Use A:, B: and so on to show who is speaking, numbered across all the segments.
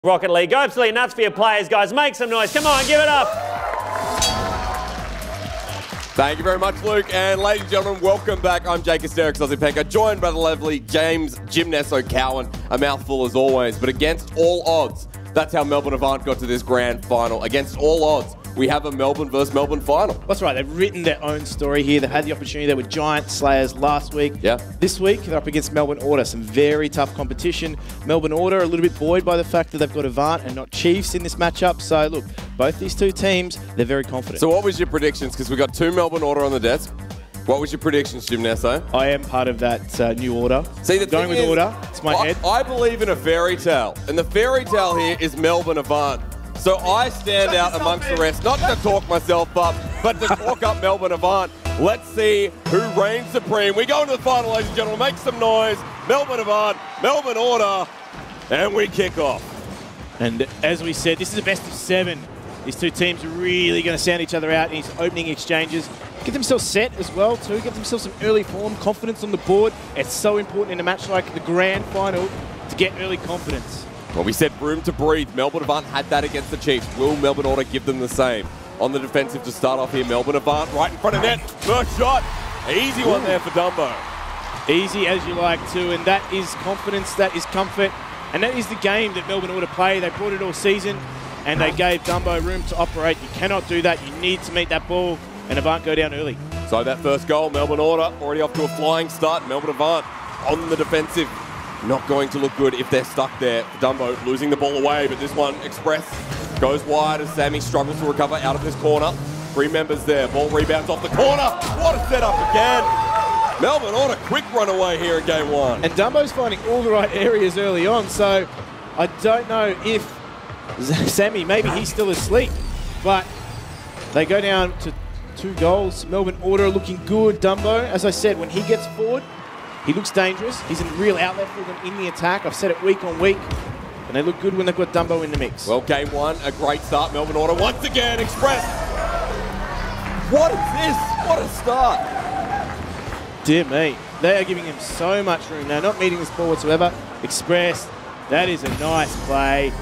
A: Rocket League. Go absolutely nuts for your players, guys. Make some noise. Come on, give it up.
B: Thank you very much, Luke. And ladies and gentlemen, welcome back. I'm Jake Asterix Ozzy joined by the lovely James Gymnesso Cowan. A mouthful as always, but against all odds. That's how Melbourne Avant got to this grand final. Against all odds, we have a Melbourne versus Melbourne final.
C: That's right. They've written their own story here. They've had the opportunity. They were giant slayers last week.
B: Yeah.
C: This week, they're up against Melbourne Order. Some very tough competition. Melbourne Order are a little bit buoyed by the fact that they've got Avant and not Chiefs in this matchup. So, look, both these two teams, they're very confident.
B: So what was your predictions? Because we got two Melbourne Order on the desk. What was your predictions, Gymnesso?
C: I am part of that new order.
B: See, the
C: going
B: thing
C: with
B: is,
C: order. It's my head.
B: I believe in a fairy tale. And the fairy tale here is Melbourne Avant. So I stand out amongst the rest, not to talk myself up, but to talk up Melbourne Avant. Let's see who reigns supreme. We go into the final, ladies and gentlemen. Make some noise. Melbourne Avant, Melbourne Order, and we kick off.
C: And as we said, this is a best of 7. These two teams are really going to sound each other out in these opening exchanges. Get themselves set as well, too. Get themselves some early form, confidence on the board. It's so important in a match like the grand final to get early confidence.
B: Well, we said room to breathe. Melbourne Avant had that against the Chiefs. Will Melbourne Order give them the same? On the defensive to start off here, Melbourne Avant right in front of net. First shot. Easy one there for Dumbo.
C: Easy as you like to, and that is confidence, that is comfort, and that is the game that Melbourne Order play. They brought it all season, and they gave Dumbo room to operate. You cannot do that. You need to meet that ball, and Avant go down early.
B: So that first goal, Melbourne Order already off to a flying start. Melbourne Avant on the defensive. Not going to look good if they're stuck there. Dumbo losing the ball away, but this one, Express, goes wide as Sammy struggles to recover out of this corner. 3 members there. Ball rebounds off the corner. What a setup again. Melbourne Order, quick run away here in game 1.
C: And Dumbo's finding all the right areas early on, so I don't know if Sammy, maybe he's still asleep, but they go down to 2 goals. Melbourne Order looking good. Dumbo, as I said, when he gets forward, he looks dangerous. He's a real outlet for them in the attack. I've said it week on week. And they look good when they've got Dumbo in the mix.
B: Well, game 1, a great start. Melbourne Order once again. Express. What is this? What a start.
C: Dear me. They are giving him so much room now. Not meeting this ball whatsoever. Express. That is a nice play.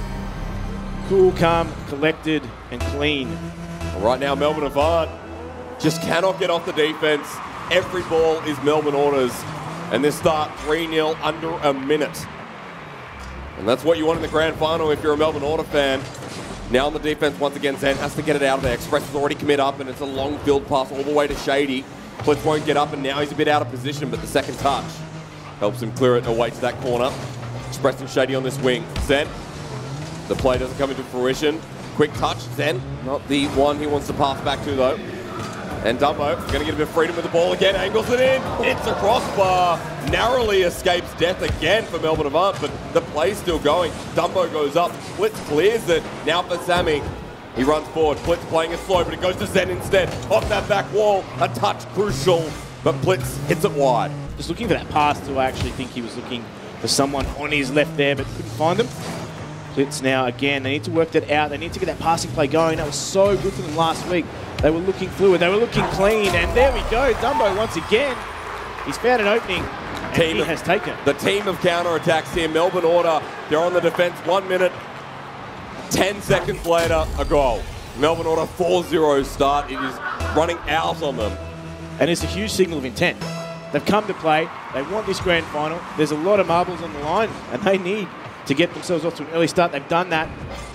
C: Cool, calm, collected, and clean.
B: Well, right now, Melbourne Avant just cannot get off the defense. Every ball is Melbourne Order's. And this start 3-0 under a minute. And that's what you want in the grand final if you're a Melbourne Order fan. Now on the defense, once again, Zen has to get it out of there. Express has already commit up, and it's a long field pass all the way to Shady. Blitz won't get up, and now he's a bit out of position, but the second touch helps him clear it away to that corner. Express and Shady on this wing. Zen, the play doesn't come into fruition. Quick touch, Zen, not the one he wants to pass back to, though. And Dumbo going to get a bit of freedom with the ball again, angles it in, hits a crossbar, narrowly escapes death again for Melbourne Avant, but the play's still going. Dumbo goes up, Blitz clears it, now for Sammy. He runs forward, Blitz playing it slow, but it goes to Zen instead. Off that back wall, a touch crucial, but Blitz hits it wide.
C: Just looking for that pass too. I actually think he was looking for someone on his left there, but couldn't find him. Blitz now again, they need to work that out. They need to get that passing play going. That was so good for them last week. They were looking fluid, they were looking clean, and there we go. Dumbo once again, he's found an opening, and he has taken.
B: The team of counter-attacks here, Melbourne Order, they're on the defense, 1 minute, 10 seconds later, a goal. Melbourne Order 4-0 start, it is running out on them.
C: And it's a huge signal of intent. They've come to play, they want this grand final, there's a lot of marbles on the line, and they need to get themselves off to an early start. They've done that.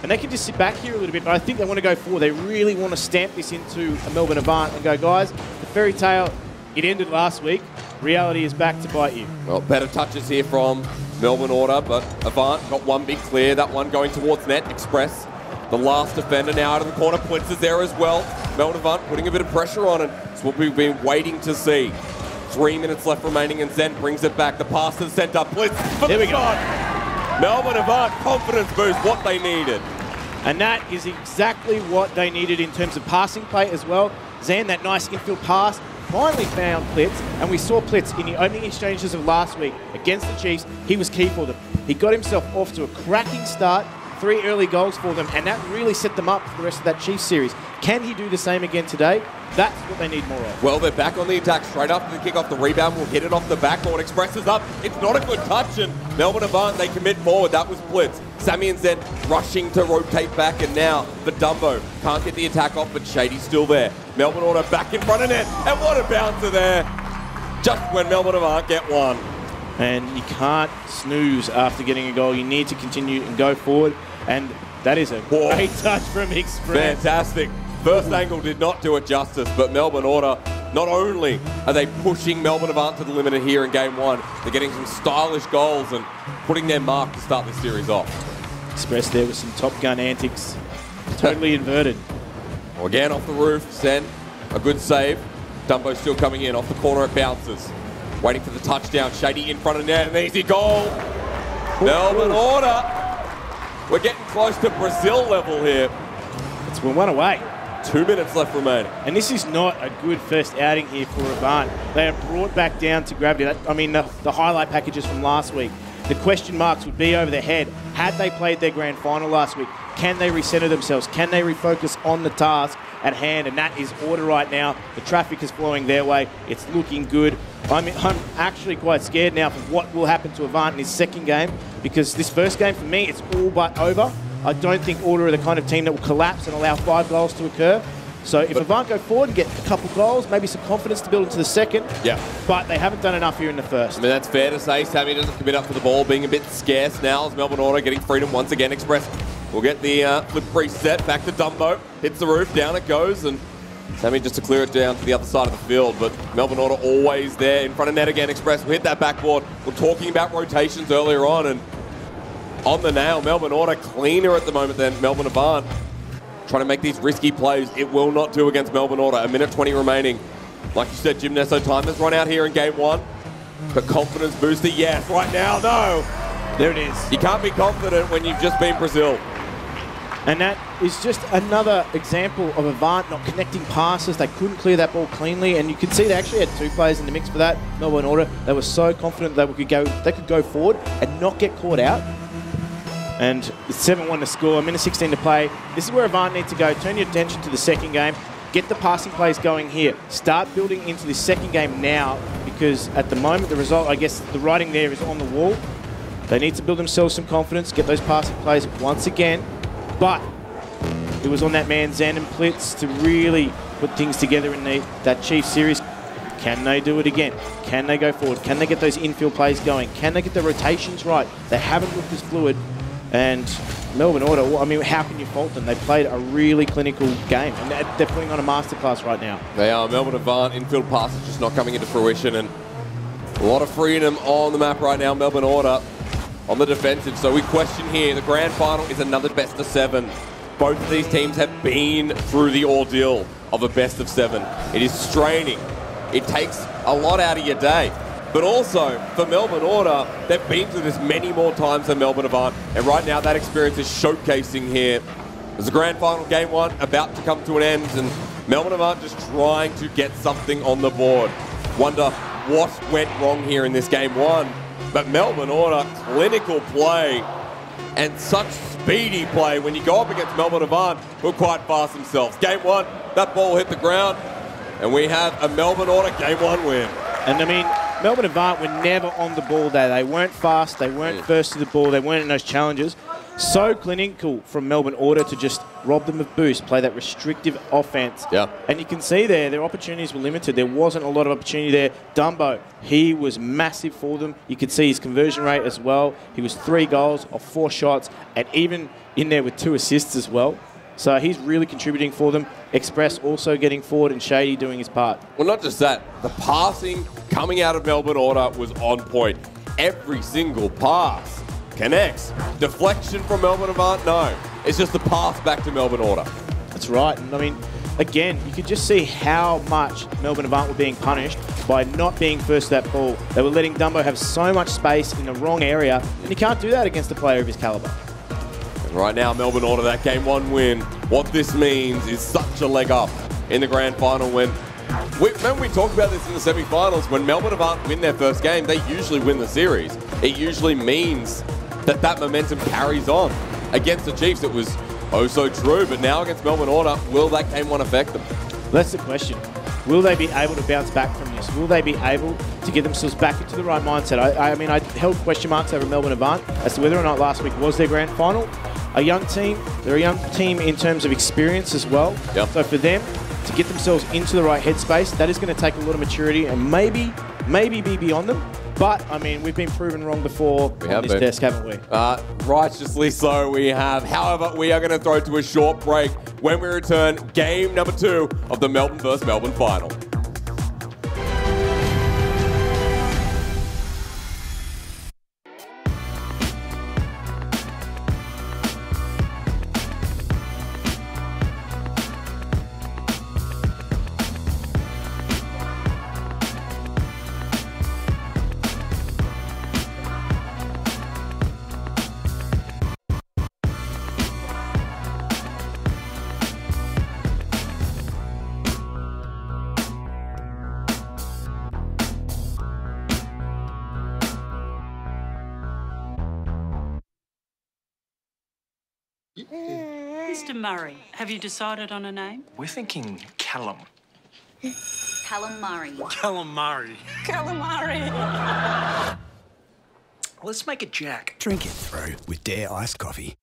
C: And they can just sit back here a little bit, but I think they want to go forward. They really want to stamp this into a Melbourne Avant and go, guys, the fairy tale, it ended last week. Reality is back to bite you.
B: Well, better touches here from Melbourne Order, but Avant got one big clear. That one going towards net. Express, the last defender now out of the corner. Blitz is there as well. Melbourne Avant putting a bit of pressure on it. It's what we've been waiting to see. 3 minutes left remaining, and Zen brings it back. The pass to the centre. Blitz for
C: there
B: the
C: we go.
B: shot. Melbourne Avant, confidence boost, what they needed.
C: And that is exactly what they needed in terms of passing play as well. Zan, that nice infield pass, finally found Blitz, and we saw Blitz in the opening exchanges of last week against the Chiefs. He was key for them. He got himself off to a cracking start, 3 early goals for them, and that really set them up for the rest of that Chiefs series. Can he do the same again today? That's what they need more of.
B: Well, they're back on the attack straight after the kickoff. The rebound will hit it off the backboard. Express is up. It's not a good touch, and Melbourne Avant, they commit forward. That was blitz. Sammy and Zen rushing to rotate back, and now the Dumbo can't get the attack off, but Shady's still there. Melbourne Order back in front of net, and what a bouncer there. Just when Melbourne Avant get one.
C: And you can't snooze after getting a goal. You need to continue and go forward, and that is a great touch from Express.
B: Fantastic. First angle did not do it justice, but Melbourne Order, not only are they pushing Melbourne Avant to the limit here in game one, they're getting some stylish goals and putting their mark to start this series off.
C: Express there with some Top Gun antics. Totally inverted.
B: Well, again, off the roof, Sen, a good save. Dumbo still coming in, off the corner it bounces. Waiting for the touchdown, Shady in front of net, an easy goal. Melbourne Order, we're getting close to Brazil level here.
C: We're one away.
B: 2 minutes left remaining.
C: And this is not a good first outing here for Avant. They are brought back down to gravity. The highlight packages from last week. The question marks would be over their head. Had they played their grand final last week, can they recenter themselves? Can they refocus on the task at hand? And that is Order right now. The traffic is flowing their way. It's looking good. I'm actually quite scared now for what will happen to Avant in his second game, because this first game, for me, it's all but over. I don't think Order are the kind of team that will collapse and allow 5 goals to occur. So if Avant go forward and get a couple goals, maybe some confidence to build into the second. Yeah. But they haven't done enough here in the first.
B: I mean, that's fair to say. Sammy doesn't commit up to the ball, being a bit scarce now as Melbourne Order getting freedom once again. Express will get the flip reset back to Dumbo. Hits the roof, down it goes, and Sammy just to clear it down to the other side of the field. But Melbourne Order always there in front of net again. Express will hit that backboard. We're talking about rotations earlier on, on the nail. Melbourne Order cleaner at the moment than Melbourne Avant. Trying to make these risky plays. It will not do against Melbourne Order. A minute 20 remaining. Like you said, Jim Nesso, time has run out here in game one. But confidence booster, yes. Right now, no.
C: There it is.
B: You can't be confident when you've just been Brazil.
C: And that is just another example of Avant not connecting passes. They couldn't clear that ball cleanly, and you can see they actually had 2 players in the mix for that. Melbourne Order, they were so confident they could go forward and not get caught out. And it's 7-1 to score, a minute 16 to play. This is where Avant need to go. Turn your attention to the second game. Get the passing plays going here. Start building into this second game now, because at the moment the result, I guess the writing there is on the wall. They need to build themselves some confidence, get those passing plays once again. But it was on that man Zen and Plitz to really put things together in that Chiefs series. Can they do it again? Can they go forward? Can they get those infield plays going? Can they get the rotations right? They haven't looked as fluid. And Melbourne Order, I mean, how can you fault them? They played a really clinical game, and they're putting on a masterclass right now.
B: They are. Melbourne Avant, infield passes just not coming into fruition, and a lot of freedom on the map right now. Melbourne Order on the defensive. So we question here, the grand final is another best of 7. Both of these teams have been through the ordeal of a best of 7. It is straining. It takes a lot out of your day. But also, for Melbourne Order, they've been through this many more times than Melbourne Avant. And right now, that experience is showcasing here. There's a grand final game 1 about to come to an end, and Melbourne Avant just trying to get something on the board. Wonder what went wrong here in this game 1. But Melbourne Order, clinical play and such speedy play. When you go up against Melbourne Avant, who are quite fast themselves. Game 1, that ball hit the ground, and we have a Melbourne Order game 1 win.
C: And I mean, Melbourne Avant were never on the ball there. They weren't fast. They weren't first to the ball. They weren't in those challenges. So clinical from Melbourne Order to just rob them of boost, play that restrictive offense. Yeah. And you can see there, their opportunities were limited. There wasn't a lot of opportunity there. Dumbo, he was massive for them. You could see his conversion rate as well. He was 3 goals off 4 shots, and even in there with 2 assists as well. So he's really contributing for them. Express also getting forward, and Shady doing his part.
B: Well, not just that. The passing coming out of Melbourne Order was on point. Every single pass connects. Deflection from Melbourne Avant? No. It's just the pass back to Melbourne Order.
C: That's right. And I mean, again, you could just see how much Melbourne Avant were being punished by not being first to that ball. They were letting Dumbo have so much space in the wrong area, and you can't do that against a player of his calibre.
B: Right now, Melbourne Order, that game 1 win. What this means is such a leg up in the grand final when... Remember we talked about this in the semi-finals. When Melbourne Avant win their first game, they usually win the series. It usually means that momentum carries on. Against the Chiefs, it was Oh, so true. But now against Melbourne Order, will that game one affect them?
C: That's the question. Will they be able to bounce back from this? Will they be able to get themselves back into the right mindset? I mean, I held question marks over Melbourne Avant as to whether or not last week was their grand final. A young team. They're a young team in terms of experience as well.
B: Yep.
C: So for them to get themselves into the right headspace, that is going to take a lot of maturity and maybe be beyond them. But, I mean, we've been proven wrong before on this desk, haven't we?
B: Righteously so, we have. However, we are going to throw to a short break. When we return, game number 2 of the Melbourne vs. Melbourne final.
D: Mr. Murray, have you decided on a name?
E: We're thinking Callum.
F: Callum Murray.
E: Callum Murray.
D: Callum Murray.
E: Let's make it Jack.
G: Drink it through with Dare Iced Coffee.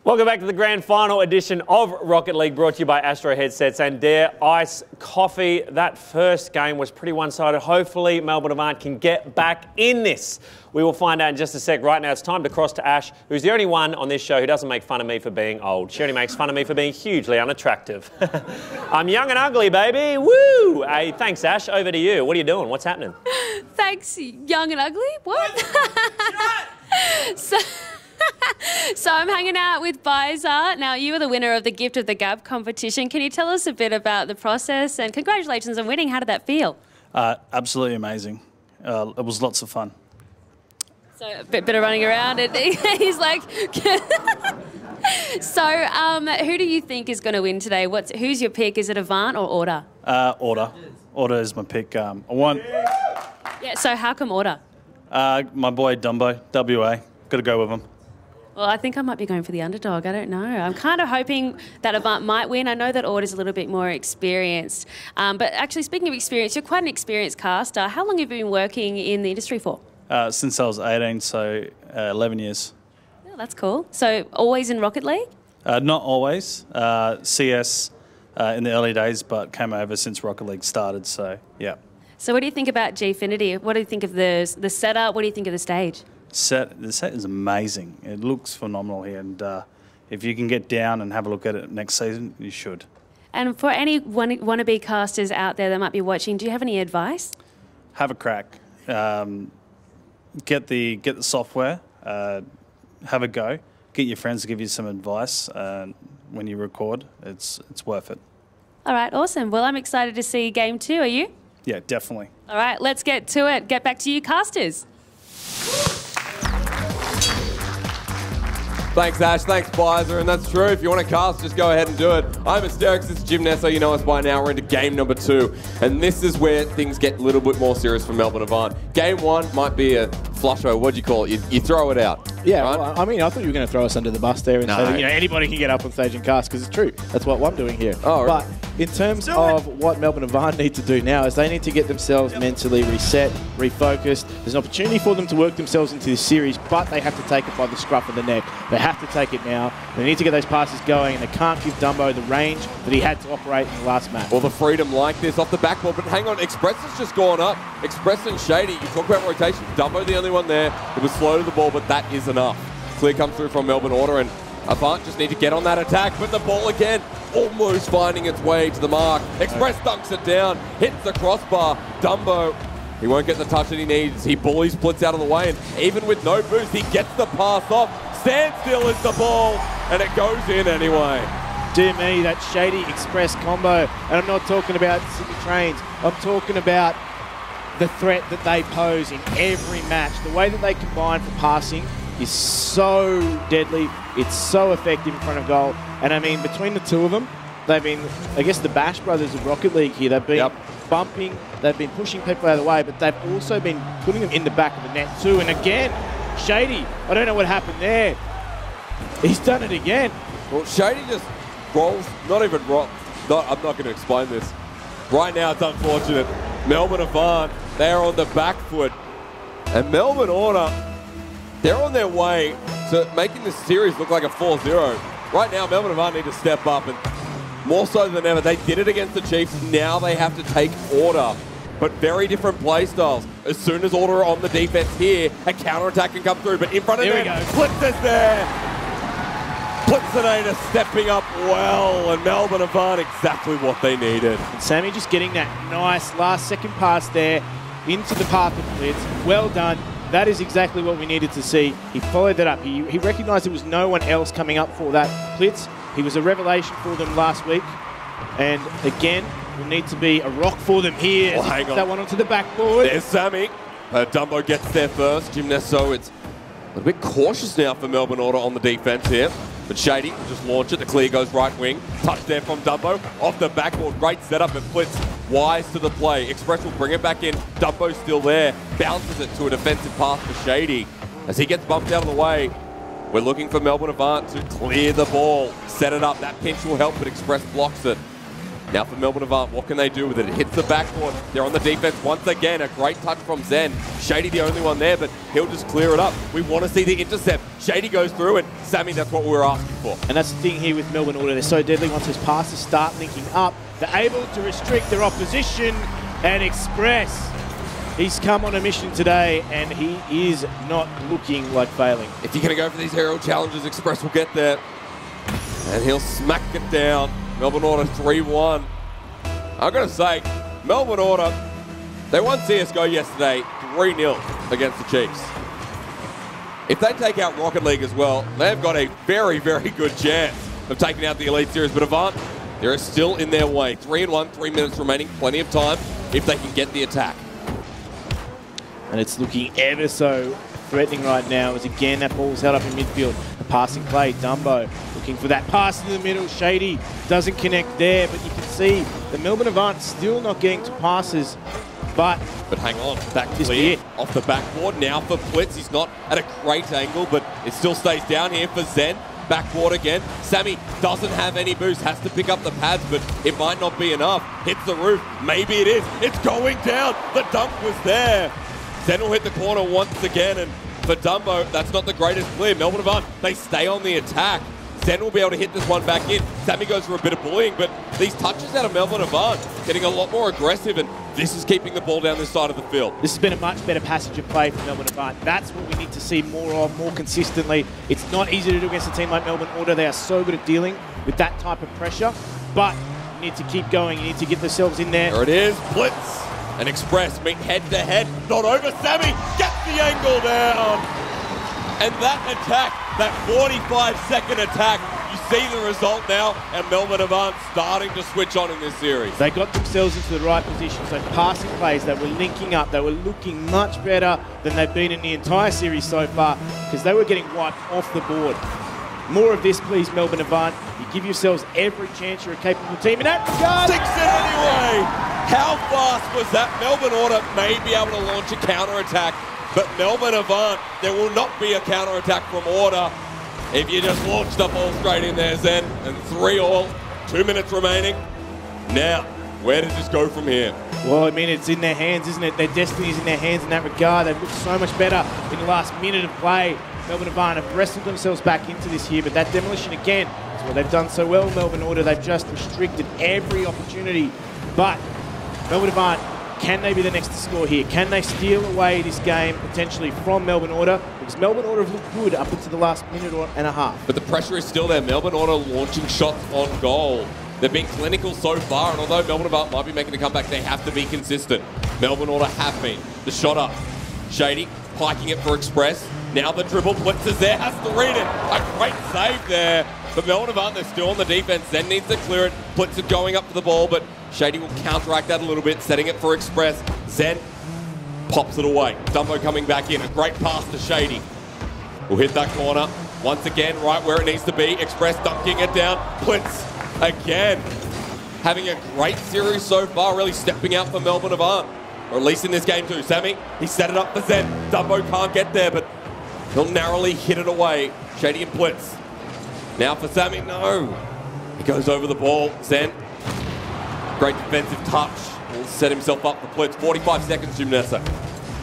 A: Welcome back to the grand final edition of Rocket League, brought to you by Astro Headsets and Dare Ice Coffee. That first game was pretty one-sided. Hopefully Melbourne Avant can get back in this. We will find out in just a sec. Right now it's time to cross to Ash, who's the only one on this show who doesn't make fun of me for being old. She only makes fun of me for being hugely unattractive. I'm young and ugly, baby. Woo! Hey, thanks, Ash. Over to you. What are you doing? What's happening?
F: Thanks, young and ugly? What? So
H: So I'm hanging out with Biza. Now, you were the winner of the Gift of the Gab competition. Can you tell us a bit about the process? And congratulations on winning. How did that feel?
I: Absolutely amazing. It was lots of fun.
H: So a bit of running around. And he's like... So who do you think is going to win today? Who's your pick? Is it Avant or Order?
I: Order. Order is my pick. I want...
H: Yeah, so how come Order?
I: My boy Dumbo, WA. Got to go with him.
H: Well, I think I might be going for the underdog. I don't know. I'm kind of hoping that Avant might win. I know that Order's a little bit more experienced. But actually, speaking of experience, you're quite an experienced caster. How long have you been working in the industry for?
I: Since I was 18, so 11 years.
H: Oh, that's cool. So always in Rocket League?
I: Not always. CS in the early days, but came over since Rocket League started, so yeah.
H: So what do you think about Gfinity? What do you think of the setup? What do you think of the stage?
I: The set is amazing. It looks phenomenal here, and if you can get down and have a look at it next season, you should.
H: And for any wannabe casters out there that might be watching, do you have any advice?
I: Have a crack. Get the software. Have a go. Get your friends to give you some advice when you record. It's worth it.
H: All right, awesome. Well, I'm excited to see Game 2. Are you?
I: Yeah, definitely.
H: All right, let's get to it. Get back to you, casters.
B: Thanks, Ash. Thanks, Biza. And that's true. If you want to cast, just go ahead and do it. I'm Asterix. This is Gymnesso. You know us by now. We're into game number 2. And this is where things get a little bit more serious for Melbourne Avant. Game 1 might be a flusho. What do you call it? You throw it out.
C: Yeah,
B: right?
C: well, I mean, I thought you were going to throw us under the bus there and say that, anybody can get up on stage and cast, because it's true. That's what I'm doing here.
B: Oh, right.
C: But in terms of what Melbourne Avant need to do now is they need to get themselves mentally reset, refocused. There's an opportunity for them to work themselves into this series, but they have to take it by the scruff of the neck. They have to take it now. They need to get those passes going, and they can't give Dumbo the range that he had to operate in the last match.
B: Or the freedom like this off the backboard. But hang on, Express has just gone up. Express and Shady, you talk about rotation. Dumbo the only one there. It was slow to the ball, but that is enough. Clear comes through from Melbourne Order, and Avant just need to get on that attack. But the ball again, almost finding its way to the mark. Express dunks it down, hits the crossbar. Dumbo, he won't get the touch that he needs. He bully splits out of the way, and even with no boost, he gets the pass off. Standstill is the ball, and it goes in anyway.
C: Dear me, that Shady Express combo. And I'm not talking about Sydney Trains. I'm talking about the threat that they pose in every match. The way that they combine for passing is so deadly. It's so effective in front of goal. And I mean, between the two of them, they've been, I guess, the Bash brothers of Rocket League here. They've been bumping, they've been pushing people out of the way, but they've also been putting them in the back of the net too. And again, Shady, I don't know what happened there. He's done it again.
B: Well, Shady just rolls, not even roll. I'm not going to explain this. Right now, it's unfortunate. Melbourne Avant, they're on the back foot. And Melbourne Order, they're on their way to making this series look like a 4-0. Right now, Melbourne Avant need to step up, and more so than ever, they did it against the Chiefs. Now they have to take Order, but very different play styles. As soon as Order are on the defense here, a counterattack can come through, but in front of them, Blitz is there. Blitzinator stepping up well, and Melbourne Avant exactly what they needed.
C: And Sammy just getting that nice last-second pass there into the path of Blitz. Well done. That is exactly what we needed to see. He followed that up. He recognised there was no one else coming up for that blitz. He was a revelation for them last week. And again, will need to be a rock for them here.
B: Well, hang on.
C: That one onto the backboard.
B: There's Sammy. Dumbo gets there first. Gymnesso, it's a little bit cautious now for Melbourne Order on the defense here. But Shady will just launch it. The clear goes right wing. Touch there from Dumbo. Off the backboard. Great setup, and Blitz wise to the play. Express will bring it back in. Dumbo's still there. Bounces it to a defensive pass for Shady. As he gets bumped out of the way, we're looking for Melbourne Avant to clear the ball. Set it up. That pinch will help, but Express blocks it. Now for Melbourne Avant, what can they do with it? It hits the backboard. They're on the defense once again. A great touch from Zen. Shady the only one there, but he'll just clear it up. We want to see the intercept. Shady goes through, and Sammy, that's what we were asking for.
C: And that's the thing here with Melbourne Order. They're so deadly once those passes start linking up. They're able to restrict their opposition, and Express, he's come on a mission today, and he is not looking like failing.
B: If you're going to go for these aerial challenges, Express will get there. And he'll smack it down. Melbourne Order 3-1. I'm going to say, Melbourne Order, they won CSGO yesterday 3-0 against the Chiefs. If they take out Rocket League as well, they've got a very, very good chance of taking out the Elite Series. But Avant, they're still in their way. 3-1, 3 minutes remaining, plenty of time if they can get the attack.
C: And it's looking ever so threatening right now as again that ball's held up in midfield. The passing play, Dumbo looking for that pass in the middle. Shady doesn't connect there, but you can see the Melbourne Avant still not getting to passes. But
B: hang on, back clear off the backboard. Now for Blitz, he's not at a great angle, but it still stays down here for Zen. Backboard again. Sammy doesn't have any boost, has to pick up the pads, but it might not be enough. Hits the roof, maybe it is. It's going down, the dunk was there. Zen will hit the corner once again, and for Dumbo, that's not the greatest clear. Melbourne Avant, they stay on the attack. Zen will be able to hit this one back in. Sammy goes for a bit of bullying, but these touches out of Melbourne Avant getting a lot more aggressive, and this is keeping the ball down this side of the field.
C: This has been a much better passage of play for Melbourne Avant. That's what we need to see more of, more consistently. It's not easy to do against a team like Melbourne Order. They are so good at dealing with that type of pressure, but you need to keep going. You need to get themselves in there.
B: There it is, Blitz and Express meet head to head. Not over, Sammy gets the angle down. And that attack, that 45-second attack, you see the result now, and Melbourne Avant starting to switch on in this series.
C: They got themselves into the right position, so passing plays, they were linking up, they were looking much better than they've been in the entire series so far, because they were getting wiped off the board. More of this, please, Melbourne Avant. You give yourselves every chance, you're a capable team in that regard.
B: Sticks it anyway! How fast was that? Melbourne Order may be able to launch a counter-attack, but Melbourne Avant, there will not be a counter-attack from Order if you just launch the ball straight in there, Zen. And 3-all, 2 minutes remaining. Now, where does this go from here?
C: Well, I mean, it's in their hands, isn't it? Their destiny is in their hands in that regard. They've looked so much better in the last minute of play. Melbourne Avant have wrestled themselves back into this here, but that demolition again is what they've done so well, Melbourne Order. They've just restricted every opportunity. But Melbourne Avant, can they be the next to score here? Can they steal away this game potentially from Melbourne Order? Because Melbourne Order have looked good up until the last minute and a half.
B: But the pressure is still there. Melbourne Order launching shots on goal. They've been clinical so far, and although Melbourne Avant might be making a comeback, they have to be consistent. Melbourne Order have been. The shot up. Shady piking it for Express. Now the dribble. Blitz is there, has to read it. A great save there. But Melbourne Avant, they're still on the defense. Zen needs to clear it. Blitz is going up for the ball, but Shady will counteract that a little bit, setting it for Express. Zen pops it away. Dumbo coming back in. A great pass to Shady. Will hit that corner. Once again, right where it needs to be. Express dunking it down. Blitz again. Having a great series so far, really stepping out for Melbourne Avant. Or at least in this game too. Sammy, he set it up for Zen. Dumbo can't get there, but he'll narrowly hit it away. Shady and Blitz. Now for Sammy, no. He goes over the ball. Zen, great defensive touch. Will set himself up for Blitz. 45 seconds, Gymnessa.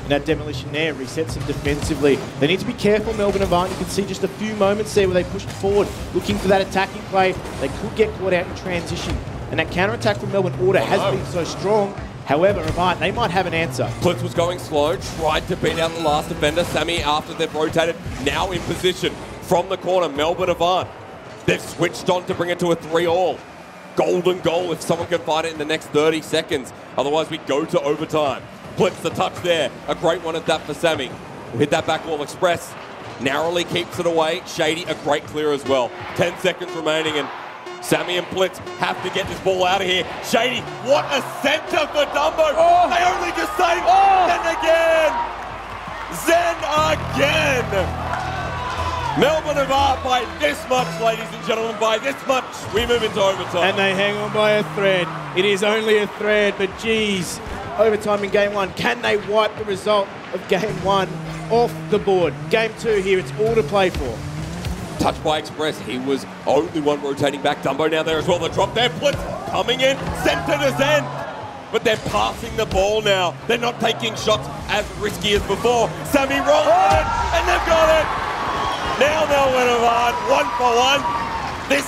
C: And that demolition there resets them defensively. They need to be careful, Melbourne Avant. You can see just a few moments there where they pushed forward, looking for that attacking play. They could get caught out in transition. And that counter-attack from Melbourne Order has been so strong. However, Avant, they might have an answer.
B: Blitz was going slow, tried to beat out the last defender. Sammy, after they've rotated, now in position from the corner. Melbourne Avant, they've switched on to bring it to a 3-all. Golden goal if someone can find it in the next 30 seconds. Otherwise, we go to overtime. Blitz, the touch there. A great one at that for Sammy. We'll hit that back wall. Express narrowly keeps it away. Shady, a great clear as well. 10 seconds remaining, and Sammy and Blitz have to get this ball out of here. Shady, what a centre for Dumbo. Oh. They only just saved Zen again. Zen again. Melbourne Avant by this much, ladies and gentlemen, by this much, we move into overtime.
C: And they hang on by a thread. It is only a thread, but geez, overtime in game one. Can they wipe the result of game one off the board? Game two here, it's all to play for.
B: Touched by Express. He was only one rotating back. Dumbo now there as well. The drop there. Blitz coming in. Centre to Zen. But they're passing the ball now. They're not taking shots as risky as before. Sammy rolls it, and they've got it. Now Melbourne Avant, 1 for 1. This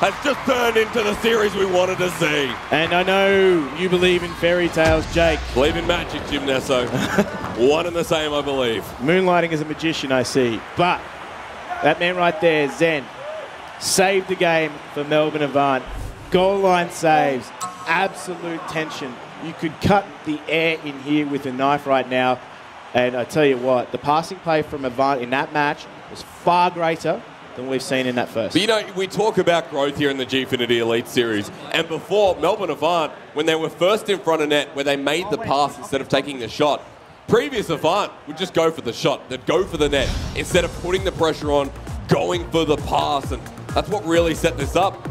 B: has just turned into the series we wanted to see.
C: And I know you believe in fairy tales, Jake.
B: Believe in magic, Gymnesso. One and the same, I believe.
C: Moonlighting as a magician, I see. But that man right there, Zen, saved the game for Melbourne Avant. Goal line saves, absolute tension. You could cut the air in here with a knife right now. And I tell you what, the passing play from Avant in that match was far greater than we've seen in that first.
B: But you know, we talk about growth here in the Gfinity Elite Series. And before, Melbourne Avant, when they were first in front of net, where they made the pass instead of taking the shot, previous Avant would just go for the shot. They'd go for the net instead of putting the pressure on, going for the pass. And that's what really set this up.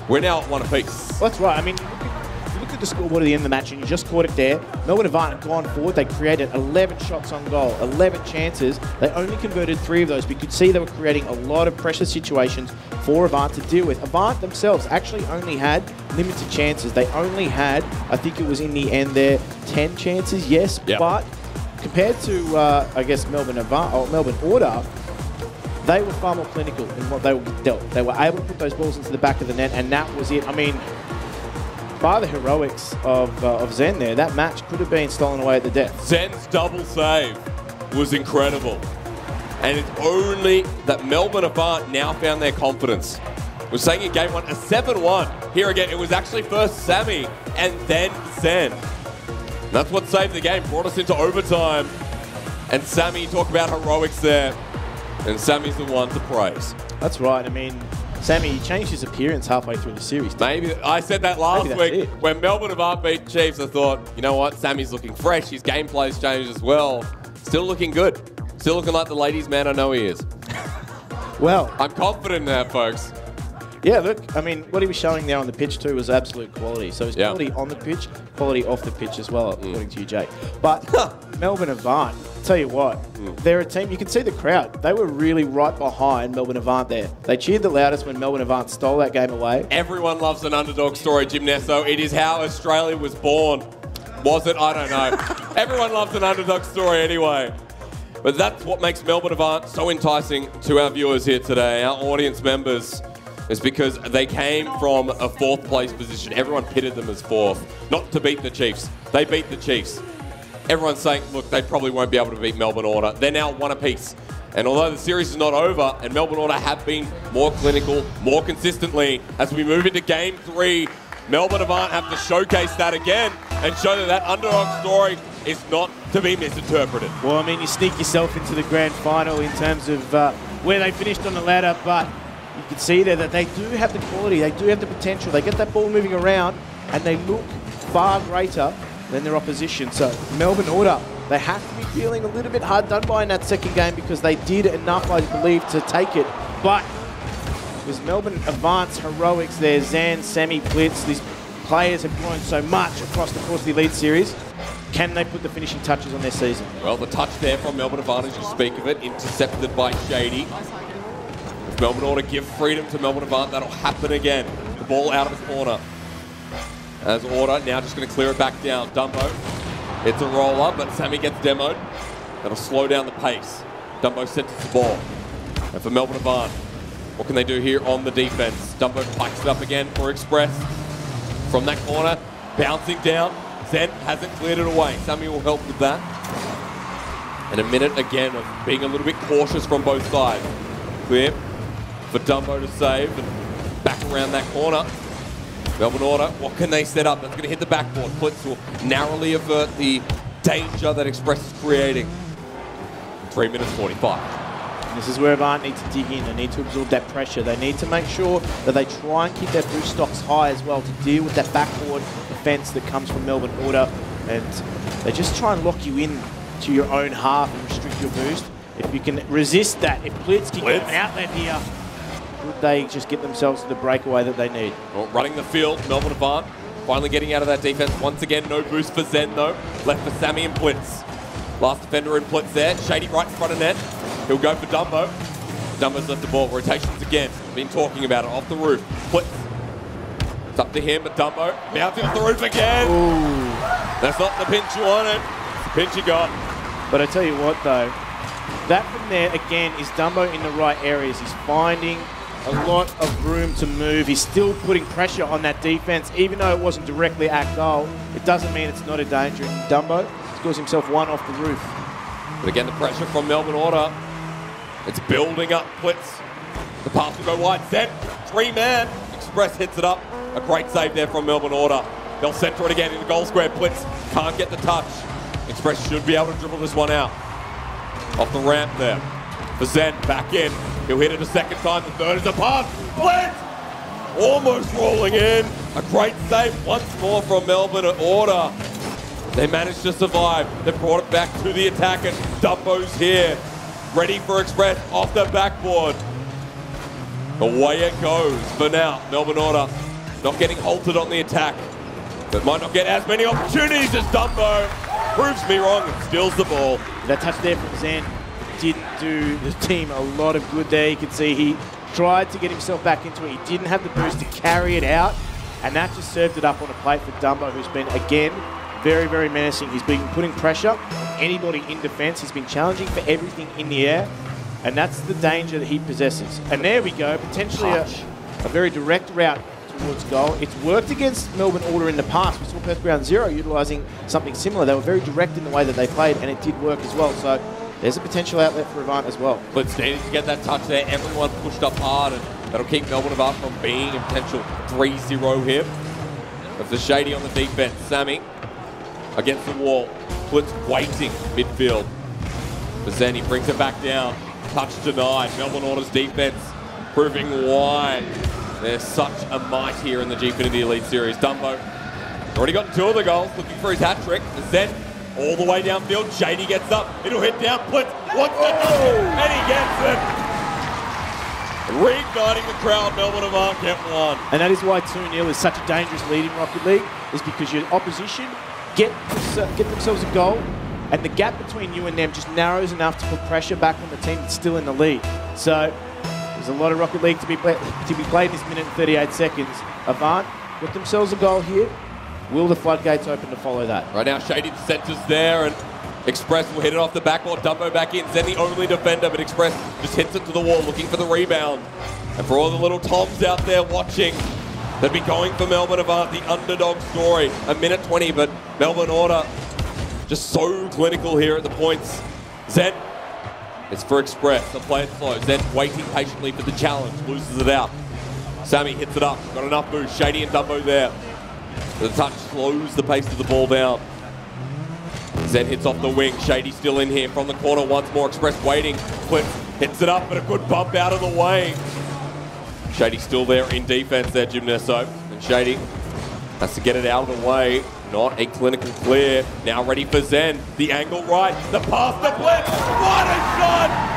B: We're now at 1 apiece.
C: That's right. I mean, look at the scoreboard at the end of the match, and you just caught it there. Melbourne Avant had gone forward. They created 11 shots on goal, 11 chances. They only converted 3 of those. We could see they were creating a lot of pressure situations for Avant to deal with. Avant themselves actually only had limited chances. They only had, I think it was in the end there, 10 chances, yes. Yep. But compared to, I guess, Melbourne Avant or Melbourne Order, they were far more clinical in what they were dealt. They were able to put those balls into the back of the net, and that was it. I mean, by the heroics of Zen there, that match could have been stolen away at the death.
B: Zen's double save was incredible. And it's only that Melbourne Avant now found their confidence. We're saying in game 1, a 7-1. Here again, it was actually first Sammy and then Zen. And that's what saved the game, brought us into overtime. And Sammy, talk about heroics there. And Sammy's the one to praise.
C: That's right. I mean, Sammy changed his appearance halfway through the series.
B: Maybe. I said that last week. When Melbourne Avant beat Chiefs, I thought, you know what? Sammy's looking fresh. His gameplay's changed as well. Still looking good. Still looking like the ladies' man I know he is.
C: Well,
B: I'm confident in that, folks.
C: Yeah, look, I mean, what he was showing there on the pitch too was absolute quality. So it's quality on the pitch, quality off the pitch as well, according to you, Jay. But Melbourne Avant, tell you what, they're a team, you can see the crowd. They were really right behind Melbourne Avant there. They cheered the loudest when Melbourne Avant stole that game away.
B: Everyone loves an underdog story, Jim Nesso. It is how Australia was born. Was it? I don't know. Everyone loves an underdog story anyway. But that's what makes Melbourne Avant so enticing to our viewers here today, our audience members. Is because they came from a 4th place position. Everyone pitted them as 4th. Not to beat the Chiefs. They beat the Chiefs. Everyone's saying, look, they probably won't be able to beat Melbourne Order. They're now 1 apiece. And although the series is not over, and Melbourne Order have been more clinical, more consistently, as we move into game 3, Melbourne Avant have to showcase that again and show that that underdog story is not to be misinterpreted.
C: Well, I mean, you sneak yourself into the grand final in terms of where they finished on the ladder, but you can see there that they do have the quality, they do have the potential. They get that ball moving around and they look far greater than their opposition. So Melbourne Order, they have to be feeling a little bit hard done by in that second game because they did enough, I believe, to take it. But it was Melbourne Avant's heroics there. Zan, Sammy, Blitz, these players have grown so much across the course of the Elite Series. Can they put the finishing touches on their season?
B: Well, the touch there from Melbourne Avant, as you speak of it, intercepted by Shady. If Melbourne Order give freedom to Melbourne Avant, that'll happen again. The ball out of his corner. As Order now just going to clear it back down. Dumbo, it's a roller, but Sammy gets demoed. That'll slow down the pace. Dumbo centers the ball. And for Melbourne Avant, what can they do here on the defense? Dumbo pikes it up again for Express. From that corner, bouncing down. Zen hasn't cleared it away. Sammy will help with that. And a minute again of being a little bit cautious from both sides. Clear for Dumbo to save and back around that corner. Melbourne Order, what can they set up? That's going to hit the backboard. Blitz will narrowly avert the danger that Express is creating. 3 minutes 45.
C: And this is where Avant need to dig in. They need to absorb that pressure. They need to make sure that they try and keep their boost stocks high as well to deal with that backboard defense that comes from Melbourne Order. And they just try and lock you in to your own half and restrict your boost. If you can resist that, if Blitz can get an outlet here, would they just get themselves to the breakaway that they need?
B: Well, running the field, Melbourne Avant finally getting out of that defense. Once again, no boost for Zen though. Left for Sammy and Blitz. Last defender in Blitz there. Shady right in front of net. He'll go for Dumbo. Dumbo's left the ball. Rotations again. Been talking about it. Off the roof. Blitz. It's up to him, but Dumbo bouncing off the roof again.
C: Ooh.
B: That's not the pinch you wanted. It's the pinch you got.
C: But I tell you what though, that from there again is Dumbo in the right areas. He's finding a lot of room to move. He's still putting pressure on that defense, even though it wasn't directly at goal. It doesn't mean it's not a danger. Dumbo scores himself 1 off the roof.
B: But again, the pressure from Melbourne Order. It's building up. Blitz. The pass will go wide. Zen, 3-man. Express hits it up. A great save there from Melbourne Order. They'll center it again in the goal square. Blitz can't get the touch. Express should be able to dribble this one out. Off the ramp there. For Zen, back in. He'll hit it a second time. The third is a pass. Blitz! Almost rolling in. A great save once more from Melbourne at order. They managed to survive. They brought it back to the attack, and Dumbo's here. Ready for Express off the backboard. Away it goes for now. Melbourne Order not getting halted on the attack, but might not get as many opportunities as Dumbo. Proves me wrong and steals the ball.
C: That touch there from Zen didn't do the team a lot of good there. You can see he tried to get himself back into it. He didn't have the boost to carry it out, and that just served it up on a plate for Dumbo, who's been, again, very, very menacing. He's been putting pressure on anybody in defence. He's been challenging for everything in the air, and that's the danger that he possesses. And there we go, potentially a very direct route towards goal. It's worked against Melbourne Order in the past. We saw Perth Ground Zero utilising something similar. They were very direct in the way that they played, and it did work as well. So there's a potential outlet for Avant as well.
B: But needed to get that touch there. Everyone pushed up hard, and that'll keep Melbourne Avant from being a potential 3-0 here. But for Shady on the defense, Sammy against the wall. Splits waiting midfield. Bazzani brings it back down. Touch denied. Melbourne Order's defense proving why there's such a might here in the Gfinity Elite Series. Dumbo already got 2 of the goals, looking for his hat-trick. Zen all the way downfield. Shady gets up. It'll hit down. Blitz wants it, and he gets it. Reigniting the crowd. Melbourne Avant get one.
C: And that is why 2-0 is such a dangerous lead in Rocket League, is because your opposition get themselves a goal, and the gap between you and them just narrows enough to put pressure back on the team that's still in the lead. So there's a lot of Rocket League to be played in this minute and 38 seconds. Avant got themselves a goal here. Will the floodgates open to follow that?
B: Right now, Shady centres there, and Express will hit it off the backboard. Dumbo back in. Zen the only defender, but Express just hits it to the wall, looking for the rebound. And for all the little Toms out there watching, they'd be going for Melbourne Avant, the underdog story. A minute 20, but Melbourne Order just so clinical here at the points. Zen, it's for Express. They'll play it slow. Zen waiting patiently for the challenge, loses it out. Sammy hits it up, got enough boost. Shady and Dumbo there. The touch slows the pace of the ball down. Zen hits off the wing. Shady still in here from the corner once more. Express waiting. Flip hits it up, but a good bump out of the way. Shady still there in defense there, Gymnesto. And Shady has to get it out of the way. Not a clinical clear. Now ready for Zen. The angle right. The pass to Blitz. What a shot!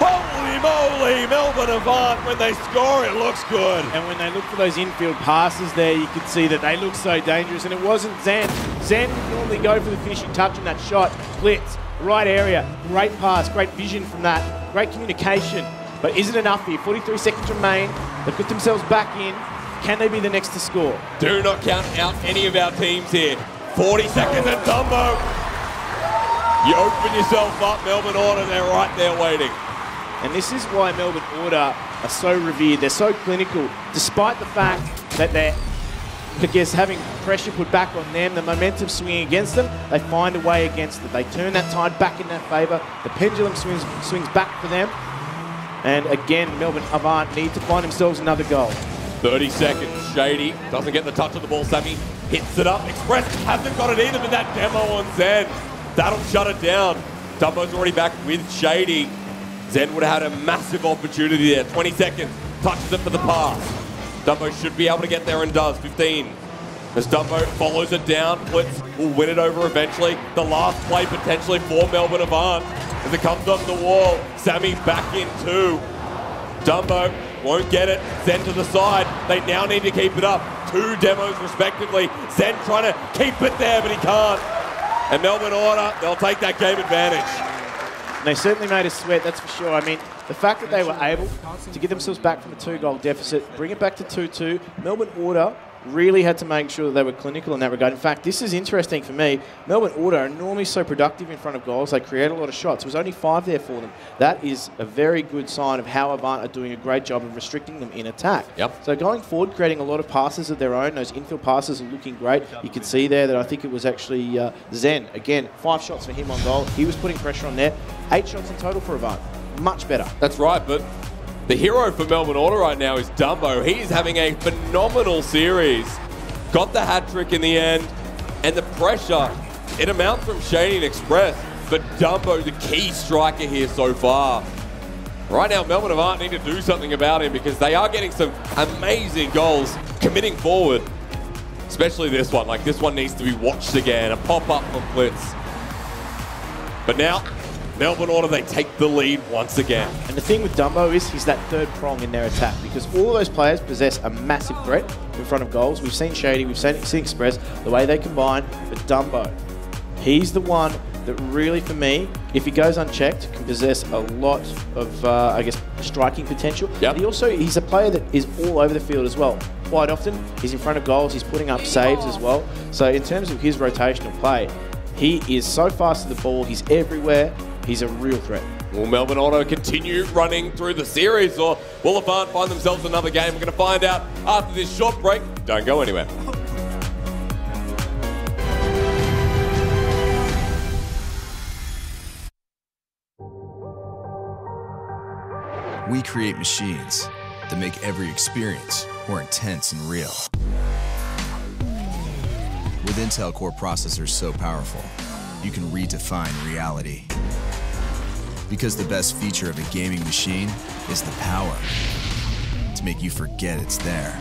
B: Holy moly, Melbourne Avant, when they score, it looks good.
C: And when they look for those infield passes there, you could see that they look so dangerous, and it wasn't Zen. Zen would normally go for the finishing touch on that shot. Blitz, right area, great pass, great vision from that, great communication. But is it enough here? 43 seconds remain. They've got themselves back in. Can they be the next to score?
B: Do not count out any of our teams here. 40 seconds and Dumbo. You open yourself up, Melbourne Order, they're right there waiting.
C: And this is why Melbourne Order are so revered. They're so clinical, despite the fact that they're, I guess, having pressure put back on them, the momentum swinging against them, they find a way against it. They turn that tide back in their favour. The pendulum swings back for them. And again, Melbourne Avant need to find themselves another goal.
B: 30 seconds. Shady doesn't get the touch of the ball. Sammy hits it up. Express hasn't got it either, but that demo on Zen, that'll shut it down. Dumbo's already back with Shady. Zen would have had a massive opportunity there. 20 seconds. Touches it for the pass. Dumbo should be able to get there and does. 15. As Dumbo follows it down, Blitz will win it over eventually. The last play potentially for Melbourne Avant as it comes off the wall. Sammy back in 2. Dumbo won't get it. Zen to the side. They now need to keep it up. 2 demos respectively. Zen trying to keep it there, but he can't. And Melbourne Order, they'll take that game advantage.
C: And they certainly made us sweat, that's for sure. I mean, the fact that they were able to get themselves back from a 2-goal deficit, bring it back to 2-2, Melbourne Order really had to make sure that they were clinical in that regard. In fact, this is interesting for me. Melbourne Order are normally so productive in front of goals. They create a lot of shots. There was only 5 there for them. That is a very good sign of how Avant are doing a great job of restricting them in attack.
B: Yep.
C: So going forward, creating a lot of passes of their own. Those infield passes are looking great. You can see there that I think it was actually Zen. Again, 5 shots for him on goal. He was putting pressure on net. 8 shots in total for Avant. Much better.
B: That's right, but the hero for Melbourne Order right now is Dumbo. He's having a phenomenal series. Got the hat-trick in the end, and the pressure it amounts from Shady and Express, but Dumbo, the key striker here so far. Right now, Melbourne Avant need to do something about him because they are getting some amazing goals committing forward. Especially this one. Like, this one needs to be watched again. A pop-up from Blitz. But now, Melbourne Order, they take the lead once again.
C: And the thing with Dumbo is he's that third prong in their attack because all of those players possess a massive threat in front of goals. We've seen Shady, we've seen Express, the way they combine, but Dumbo, he's the one that really, for me, if he goes unchecked, can possess a lot of, I guess, striking potential.
B: Yep.
C: But he's a player that is all over the field as well. Quite often, he's in front of goals, he's putting up saves as well. So in terms of his rotational play, he is so fast to the ball, he's everywhere, he's a real threat.
B: Will Melbourne Auto continue running through the series, or will Avant find themselves another game? We're going to find out after this short break. Don't go anywhere.
J: We create machines that make every experience more intense and real. With Intel Core processors so powerful, you can redefine reality. Because the best feature of a gaming machine is the power to make you forget it's there.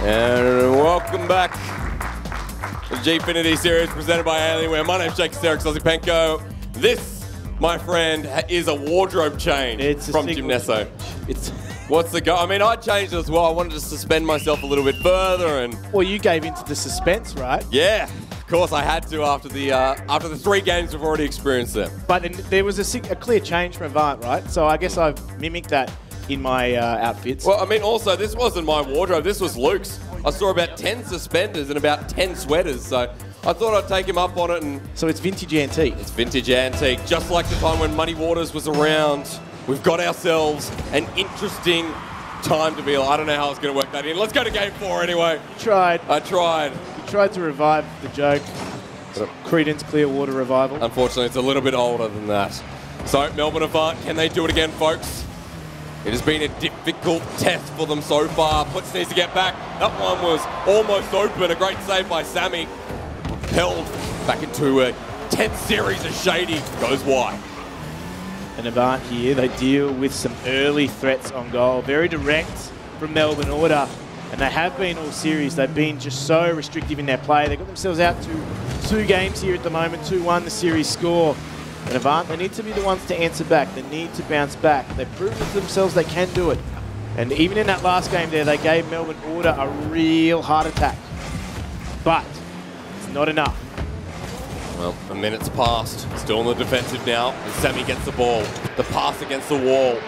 B: And welcome back to the Gfinity series presented by Alienware. My name's Jake Sozipenko. This, my friend, is a wardrobe change from Gymnesso. What's the go? I mean, I changed as well. I wanted to suspend myself a little bit further, and
C: Well, you gave into the suspense, right?
B: yeah, of course I had to after the 3 games we've already experienced there.
C: But then there was a clear change from Avant, right? So I guess I've mimicked that in my outfits.
B: Well, I mean, also, this wasn't my wardrobe. This was Luke's. I saw about 10 suspenders and about 10 sweaters, so I thought I'd take him up on it. And
C: so it's vintage antique.
B: It's vintage antique. Just like the time when Muddy Waters was around, we've got ourselves an interesting time to be. I don't know how I was going to work that in. Let's go to game 4 anyway.
C: You tried.
B: I tried.
C: You tried to revive the joke. Creedence Clearwater Revival.
B: Unfortunately, it's a little bit older than that. So, Melbourne Avant, can they do it again, folks? It has been a difficult test for them so far. Blitz needs to get back. That one was almost open. A great save by Sammy. Held back into a tense series as Shady goes wide.
C: And Avant here, they deal with some early threats on goal. Very direct from Melbourne Order. And they have been all series. They've been just so restrictive in their play. They got themselves out to 2 games here at the moment. 2-1 the series score. And Avant, they need to be the ones to answer back. They need to bounce back. They've proven to themselves they can do it. And even in that last game there, they gave Melbourne Order a real heart attack. But it's not enough.
B: Well, a minute's passed. Still on the defensive now. And Sammy gets the ball. The pass against the wall.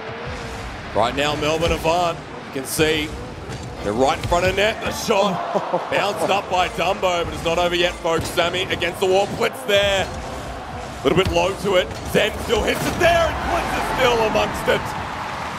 B: Right now, Melbourne Avant, you can see they're right in front of net. The shot bounced up by Dumbo, but it's not over yet, folks. Sammy against the wall. Blitz there. A little bit low to it. Zen still hits it there, and Blitz is still amongst it.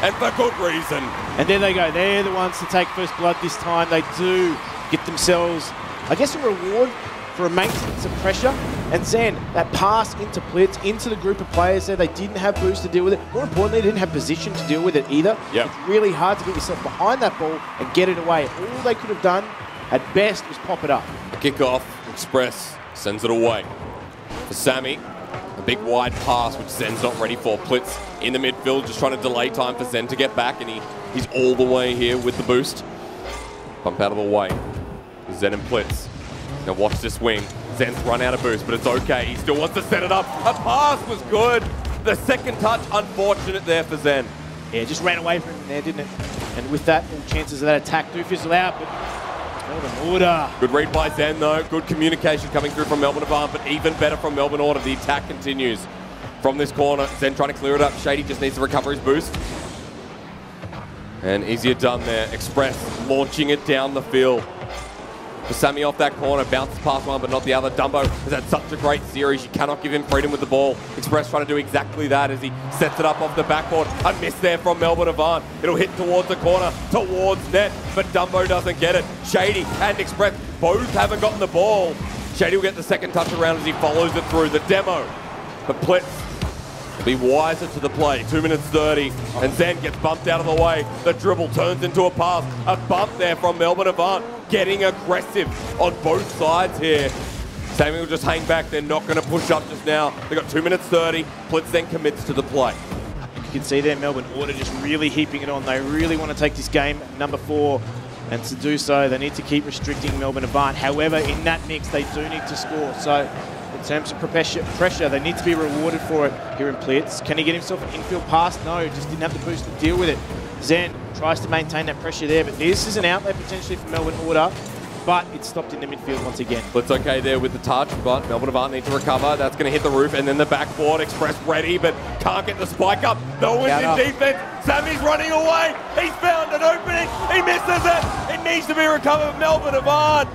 B: And for good reason.
C: And there they go. They're the ones to take first blood this time. They do get themselves, I guess, a reward for a maintenance of pressure. And Zen, that pass into Blitz, into the group of players there, they didn't have boost to deal with it. More importantly, they didn't have position to deal with it either.
B: Yep.
C: It's really hard to get yourself behind that ball and get it away. All they could have done, at best, was pop it up.
B: Kick off. Express sends it away. For Sammy. A big wide pass, which Zen's not ready for. Blitz in the midfield, just trying to delay time for Zen to get back, and he's all the way here with the boost. Bump out of the way. Zen and Blitz. Now watch this wing. Zen's run out of boost, but it's okay. He still wants to set it up. A pass was good. The second touch, unfortunate there for Zen.
C: Yeah, just ran away from him there, didn't it? And with that, all chances of that attack do fizzle out, but Melbourne Order.
B: Good read by Zen, though. Good communication coming through from Melbourne Avant, but even better from Melbourne Order. The attack continues from this corner. Zen trying to clear it up. Shady just needs to recover his boost. And easier done there. Express launching it down the field. For Sammy off that corner, bounces past one, but not the other. Dumbo has had such a great series. You cannot give him freedom with the ball. Express trying to do exactly that as he sets it up off the backboard. A miss there from Melbourne Avant. It'll hit towards the corner, towards net, but Dumbo doesn't get it. Shady and Express both haven't gotten the ball. Shady will get the second touch around as he follows it through. The demo. But Blitz will be wiser to the play. 2 minutes 30, and Zen gets bumped out of the way. The dribble turns into a pass. A bump there from Melbourne Avant. Getting aggressive on both sides here. Sammy will just hang back. They're not going to push up just now. They've got 2 minutes 30. Blitz then commits to the play.
C: You can see there Melbourne Order just really heaping it on. They really want to take this game number 4. And to do so, they need to keep restricting Melbourne Avant. However, in that mix, they do need to score. So in terms of pressure, they need to be rewarded for it here in Blitz. Can he get himself an infield pass? No, just didn't have the boost to deal with it. Zen tries to maintain that pressure there, but this is an outlet potentially for Melbourne Order, but it's stopped in the midfield once again.
B: Blitz okay there with the touch, but Melbourne Avant need to recover. That's going to hit the roof, and then the backboard. Express ready, but can't get the spike up. No one's in defense. Sammy's running away. He's found an opening. He misses it. It needs to be recovered. Melbourne Avant.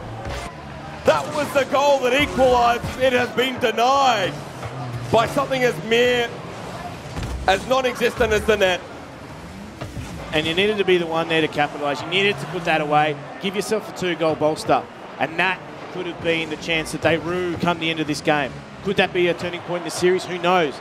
B: That was the goal that equalised. It has been denied by something as mere, as non-existent as the net.
C: And you needed to be the one there to capitalise. You needed to put that away. Give yourself a 2-goal bolster. And that could have been the chance that they rue come the end of this game. Could that be a turning point in the series? Who knows?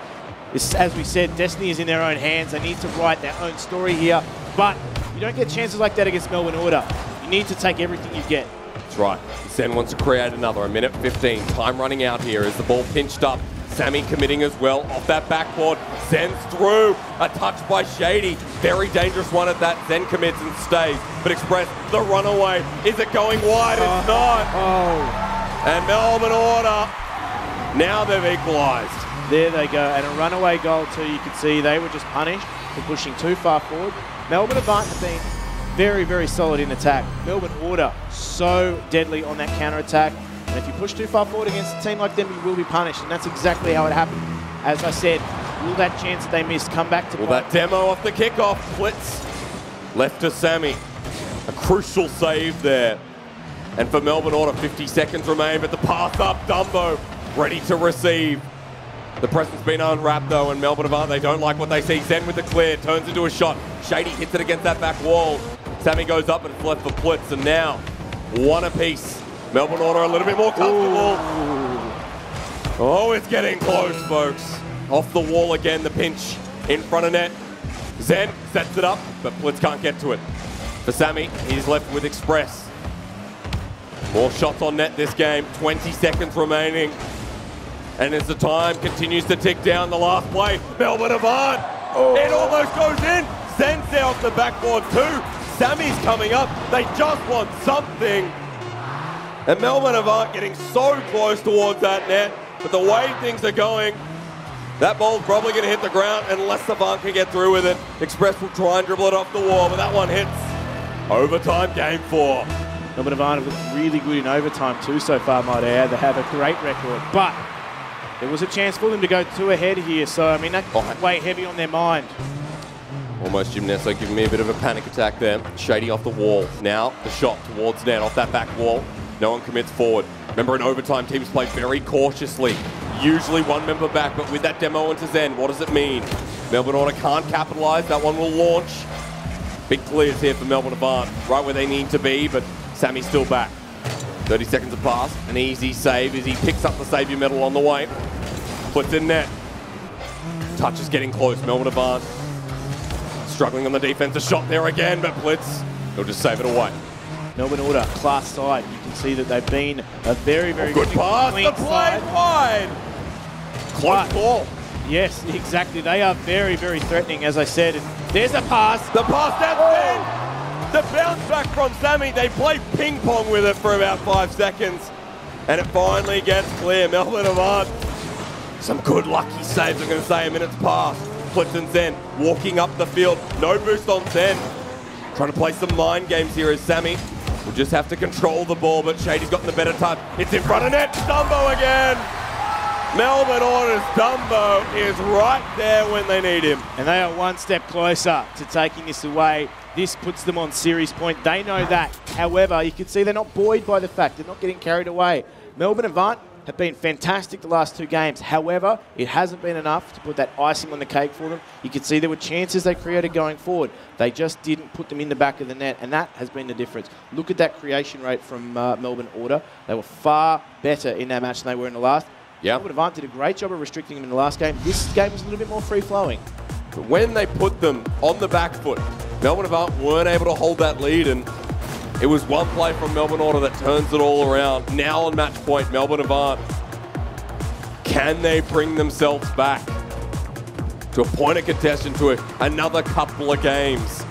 C: It's, as we said, destiny is in their own hands. They need to write their own story here. But you don't get chances like that against Melbourne Order. You need to take everything you get.
B: That's right. Zen wants to create another. 1:15. Time running out here as the ball pinched up. Sammy committing as well off that backboard. Zen's through. A touch by Shady. Very dangerous one at that. Zen commits and stays. But Express, the runaway. Is it going wide? It's not. And Melbourne Order, now they've equalised.
C: There they go. And a runaway goal too. You can see they were just punished for pushing too far forward. Melbourne Avant have been very, very solid in attack. Melbourne Order, so deadly on that counter-attack. And if you push too far forward against a team like them, you will be punished. And that's exactly how it happened. As I said, will that chance that they missed come back to
B: Well, that demo off the kickoff. Blitz left to Sammy. A crucial save there. And for Melbourne Order, 50 seconds remain, but the pass up, Dumbo, ready to receive. The pressure's been unwrapped though, and Melbourne Avant, they don't like what they see. Zen with the clear, turns into a shot. Shady hits it against that back wall. Sammy goes up and it's left for Blitz, and now one apiece. Melbourne Order a little bit more comfortable. Ooh. Oh, it's getting close, folks. Off the wall again, the pinch in front of net. Zen sets it up, but Blitz can't get to it. For Sammy, he's left with Express. More shots on net this game, 20 seconds remaining. And as the time continues to tick down, the last play, Melbourne Avant. Oh. It almost goes in. Zen's there off the backboard too. Sammy's coming up. They just want something. And Melbourne Avant getting so close towards that net. But the way things are going, that ball's probably going to hit the ground unless Avant can get through with it. Express will try and dribble it off the wall, but that one hits. Overtime, game 4.
C: Melbourne Avant have looked really good in overtime too so far, might I add. They have a great record, but there was a chance for them to go 2 ahead here, so I mean that weighed heavy on their mind.
B: Almost Gymnesto giving me a bit of a panic attack there. Shady off the wall. Now the shot towards net off that back wall. No one commits forward. Remember in overtime, teams play very cautiously. Usually one member back, but with that demo into Zen, what does it mean? Melbourne Order can't capitalise. That one will launch. Big clears here for Melbourne Avant. Right where they need to be, but Sammy's still back. 30 seconds of pass. An easy save as he picks up the saviour medal on the way. Puts in net. Touch is getting close. Melbourne Avant struggling on the defense. A shot there again, but Blitz, he'll just save it away.
C: Melbourne Order, class side. You can see that they've been a very, very
B: good pass. The play wide. Close ball.
C: Yes, exactly. They are very, very threatening, as I said. And there's a pass.
B: The pass down in. The bounce back from Sammy. They play ping pong with it for about 5 seconds. And it finally gets clear. Melbourne Avant. Some good lucky saves, I'm going to say. A minute's passed. Blitz and Zen walking up the field. No boost on Zen. Trying to play some mind games here as Sammy will just have to control the ball, but Shady's gotten the better touch. It's in front of net. Dumbo again. Melbourne Order's Dumbo is right there when they need him.
C: And they are one step closer to taking this away. This puts them on series point. They know that. However, you can see they're not buoyed by the fact. They're not getting carried away. Melbourne Avant have been fantastic the last 2 games. However, it hasn't been enough to put that icing on the cake for them. You can see there were chances they created going forward. They just didn't put them in the back of the net, and that has been the difference. Look at that creation rate from Melbourne Order. They were far better in that match than they were in the last.
B: Yep.
C: Melbourne Avant did a great job of restricting them in the last game. This game was a little bit more free-flowing.
B: But when they put them on the back foot, Melbourne Avant weren't able to hold that lead, and it was one play from Melbourne Order that turns it all around. Now on match point, Melbourne Avant. Can they bring themselves back to a point of contention to another couple of games?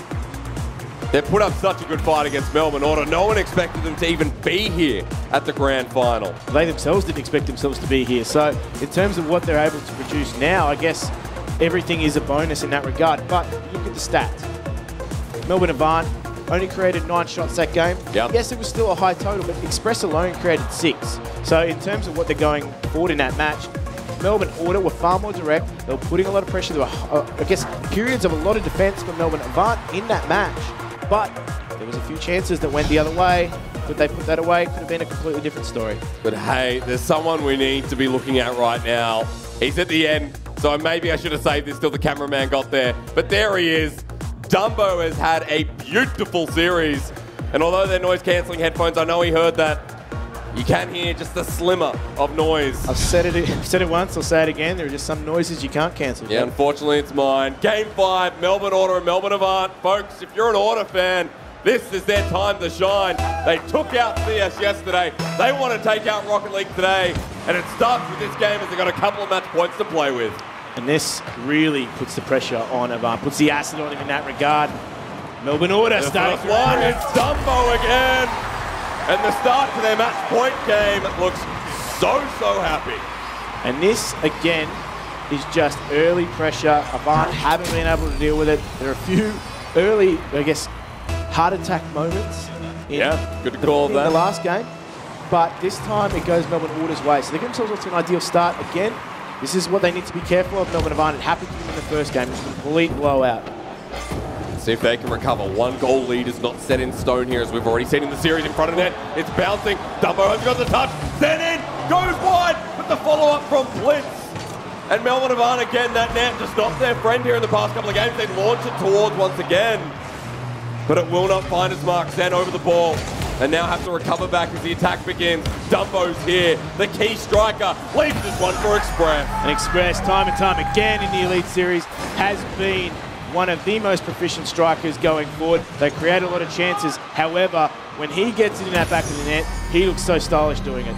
B: They've put up such a good fight against Melbourne Order. No one expected them to even be here at the grand final.
C: They themselves didn't expect themselves to be here. So in terms of what they're able to produce now, I guess everything is a bonus in that regard. But look at the stats. Melbourne Avant only created 9 shots that game.
B: Yep.
C: Yes, it was still a high total, but Express alone created 6. So in terms of what they're going forward in that match, Melbourne Order were far more direct. They were putting a lot of pressure. There were, I guess, periods of a lot of defence for Melbourne Avant in that match. But there was a few chances that went the other way. Could they put that away? Could have been a completely different story.
B: But hey, there's someone we need to be looking at right now. He's at the end, so maybe I should have saved this till the cameraman got there. But there he is. Dumbo has had a beautiful series. And although they're noise-cancelling headphones, I know he heard that. You can hear just a slimmer of noise.
C: I've said it once, I'll say it again. There are just some noises you can't cancel.
B: Yeah, unfortunately it's mine. Game 5, Melbourne Order and Melbourne Avant. Folks, if you're an Order fan, this is their time to shine. They took out CS yesterday. They want to take out Rocket League today. And it starts with this game as they've got a couple of match points to play with.
C: And this really puts the pressure on Avant, puts the acid on him in that regard. Melbourne Order starting
B: one. It's Dumbo again. And the start to their match point game looks so happy.
C: And this, again, is just early pressure. Avant haven't been able to deal with it. There are a few early, I guess, heart attack moments in,
B: good to call
C: in
B: that.
C: the last game. But this time it goes Melbourne Order's way. So they get themselves off to an ideal start again. This is what they need to be careful of. Melbourne Avant. It happened to them in the first game. It was a complete blowout.
B: See if they can recover. 1 goal lead is not set in stone here, as we've already seen in the series in front of net. It's bouncing. Dumbo has got the touch. Then in. Goes wide. But the follow-up from Blitz. And Melbourne Avant again, that net to stop their friend here in the past couple of games. They launch it towards once again. But it will not find its mark. Zen over the ball. And now have to recover back as the attack begins. Dumbo's here, the key striker, leaves this one for Express.
C: And Express, time and time again in the Elite Series, has been one of the most proficient strikers going forward. They create a lot of chances. However, when he gets it in that back of the net, he looks so stylish doing it.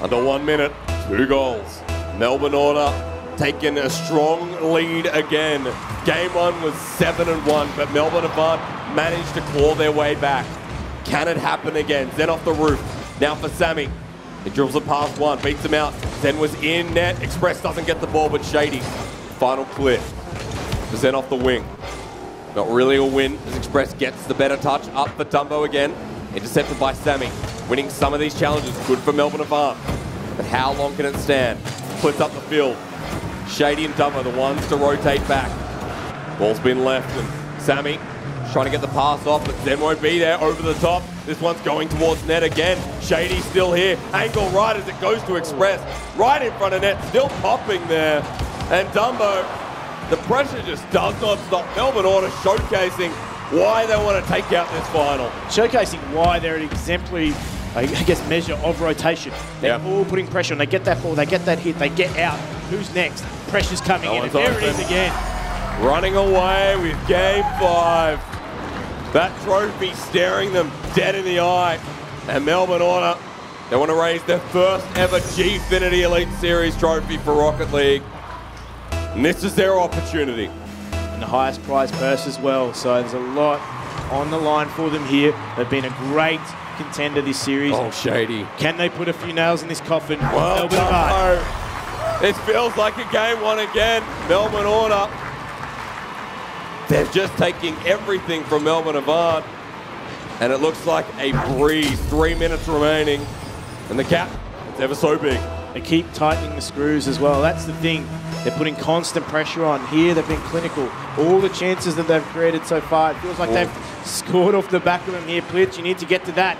B: Under 1 minute, 2 goals. Melbourne Order taking a strong lead again. Game 1 was 7-1, but Melbourne Avant managed to claw their way back. Can it happen again? Zen off the roof. Now for Sammy. He dribbles it past one, beats him out. Zen was in net. Express doesn't get the ball, but Shady. Final clear. For Zen off the wing. Not really a win as Express gets the better touch. Up for Dumbo again. Intercepted by Sammy. Winning some of these challenges. Good for Melbourne Avant. But how long can it stand? Splits up the field. Shady and Dumbo, the ones to rotate back. Ball's been left and Sammy trying to get the pass off, but Zen won't be there over the top. This one's going towards net again. Shady's still here. Angle right as it goes to Express. Right in front of net, still popping there. And Dumbo, the pressure just does not stop. Melbourne Order showcasing why they want to take out this final.
C: Showcasing why they're an exemplary, I guess, measure of rotation. They're all putting pressure on. They get that ball, they get that hit, they get out. Who's next? Pressure's coming in, and there it is again.
B: Running away with Game 5. That trophy staring them dead in the eye. And Melbourne Order, they want to raise their first ever Gfinity Elite Series trophy for Rocket League. And this is their opportunity.
C: And the highest prize purse as well. So there's a lot on the line for them here. They've been a great contender this series.
B: Oh, Shady.
C: Can they put a few nails in this coffin?
B: Well done. It feels like a Game 1 again. Melbourne Order. They're just taking everything from Melbourne Avant. And it looks like a breeze. 3 minutes remaining. And the gap is ever so big.
C: They keep tightening the screws as well. That's the thing. They're putting constant pressure on. Here they've been clinical. All the chances that they've created so far, it feels like they've scored off the back of them here. Plitch, you need to get to that.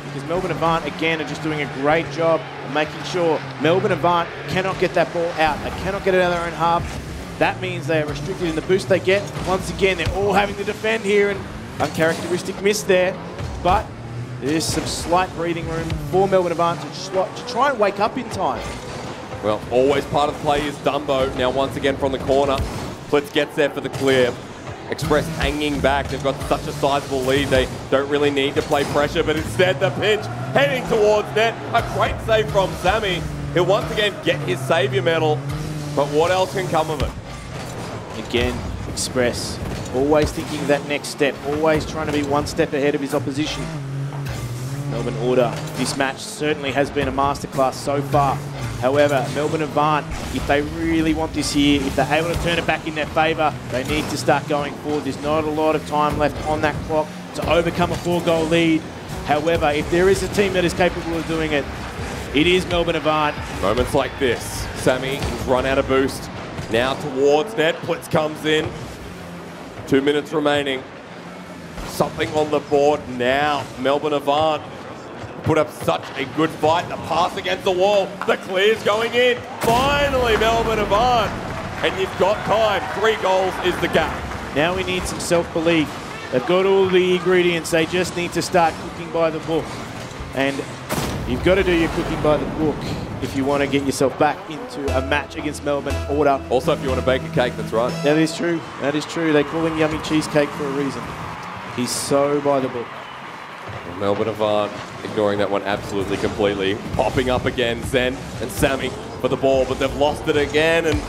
C: Because Melbourne Avant, again, are just doing a great job of making sure Melbourne Avant cannot get that ball out. They cannot get it out of their own half. That means they are restricted in the boost they get. Once again, they're all having to defend here, and uncharacteristic miss there. But there's some slight breathing room for Melbourne Avant to try and wake up in time.
B: Well, always part of the play is Dumbo. Now once again from the corner. Blitz gets there for the clear. Express hanging back. They've got such a sizable lead. They don't really need to play pressure, but instead the pinch heading towards net. A great save from Sammy. He'll once again get his saviour medal. But what else can come of it?
C: Again, Express, always thinking of that next step, always trying to be one step ahead of his opposition. Melbourne Order, this match certainly has been a masterclass so far. However, Melbourne Avant, if they really want this here, if they're able to turn it back in their favour, they need to start going forward. There's not a lot of time left on that clock to overcome a 4-goal lead. However, if there is a team that is capable of doing it, it is Melbourne Avant.
B: Moments like this. Sammy has run out of boost. Now towards net, Blitz comes in. 2 minutes remaining. Something on the board now. Melbourne Avant put up such a good fight. The pass against the wall. The clear's going in. Finally, Melbourne Avant. And you've got time. 3 goals is the gap.
C: Now we need some self-belief. They've got all the ingredients. They just need to start cooking by the book. And you've got to do your cooking by the book if you want to get yourself back into a match against Melbourne Order.
B: Also, if you want to bake a cake, that's right.
C: That is true. That is true. They call him Yummy Cheesecake for a reason. He's so by the book.
B: Melbourne Avant ignoring that one absolutely completely. Popping up again, Zen and Sammy for the ball, but they've lost it again. And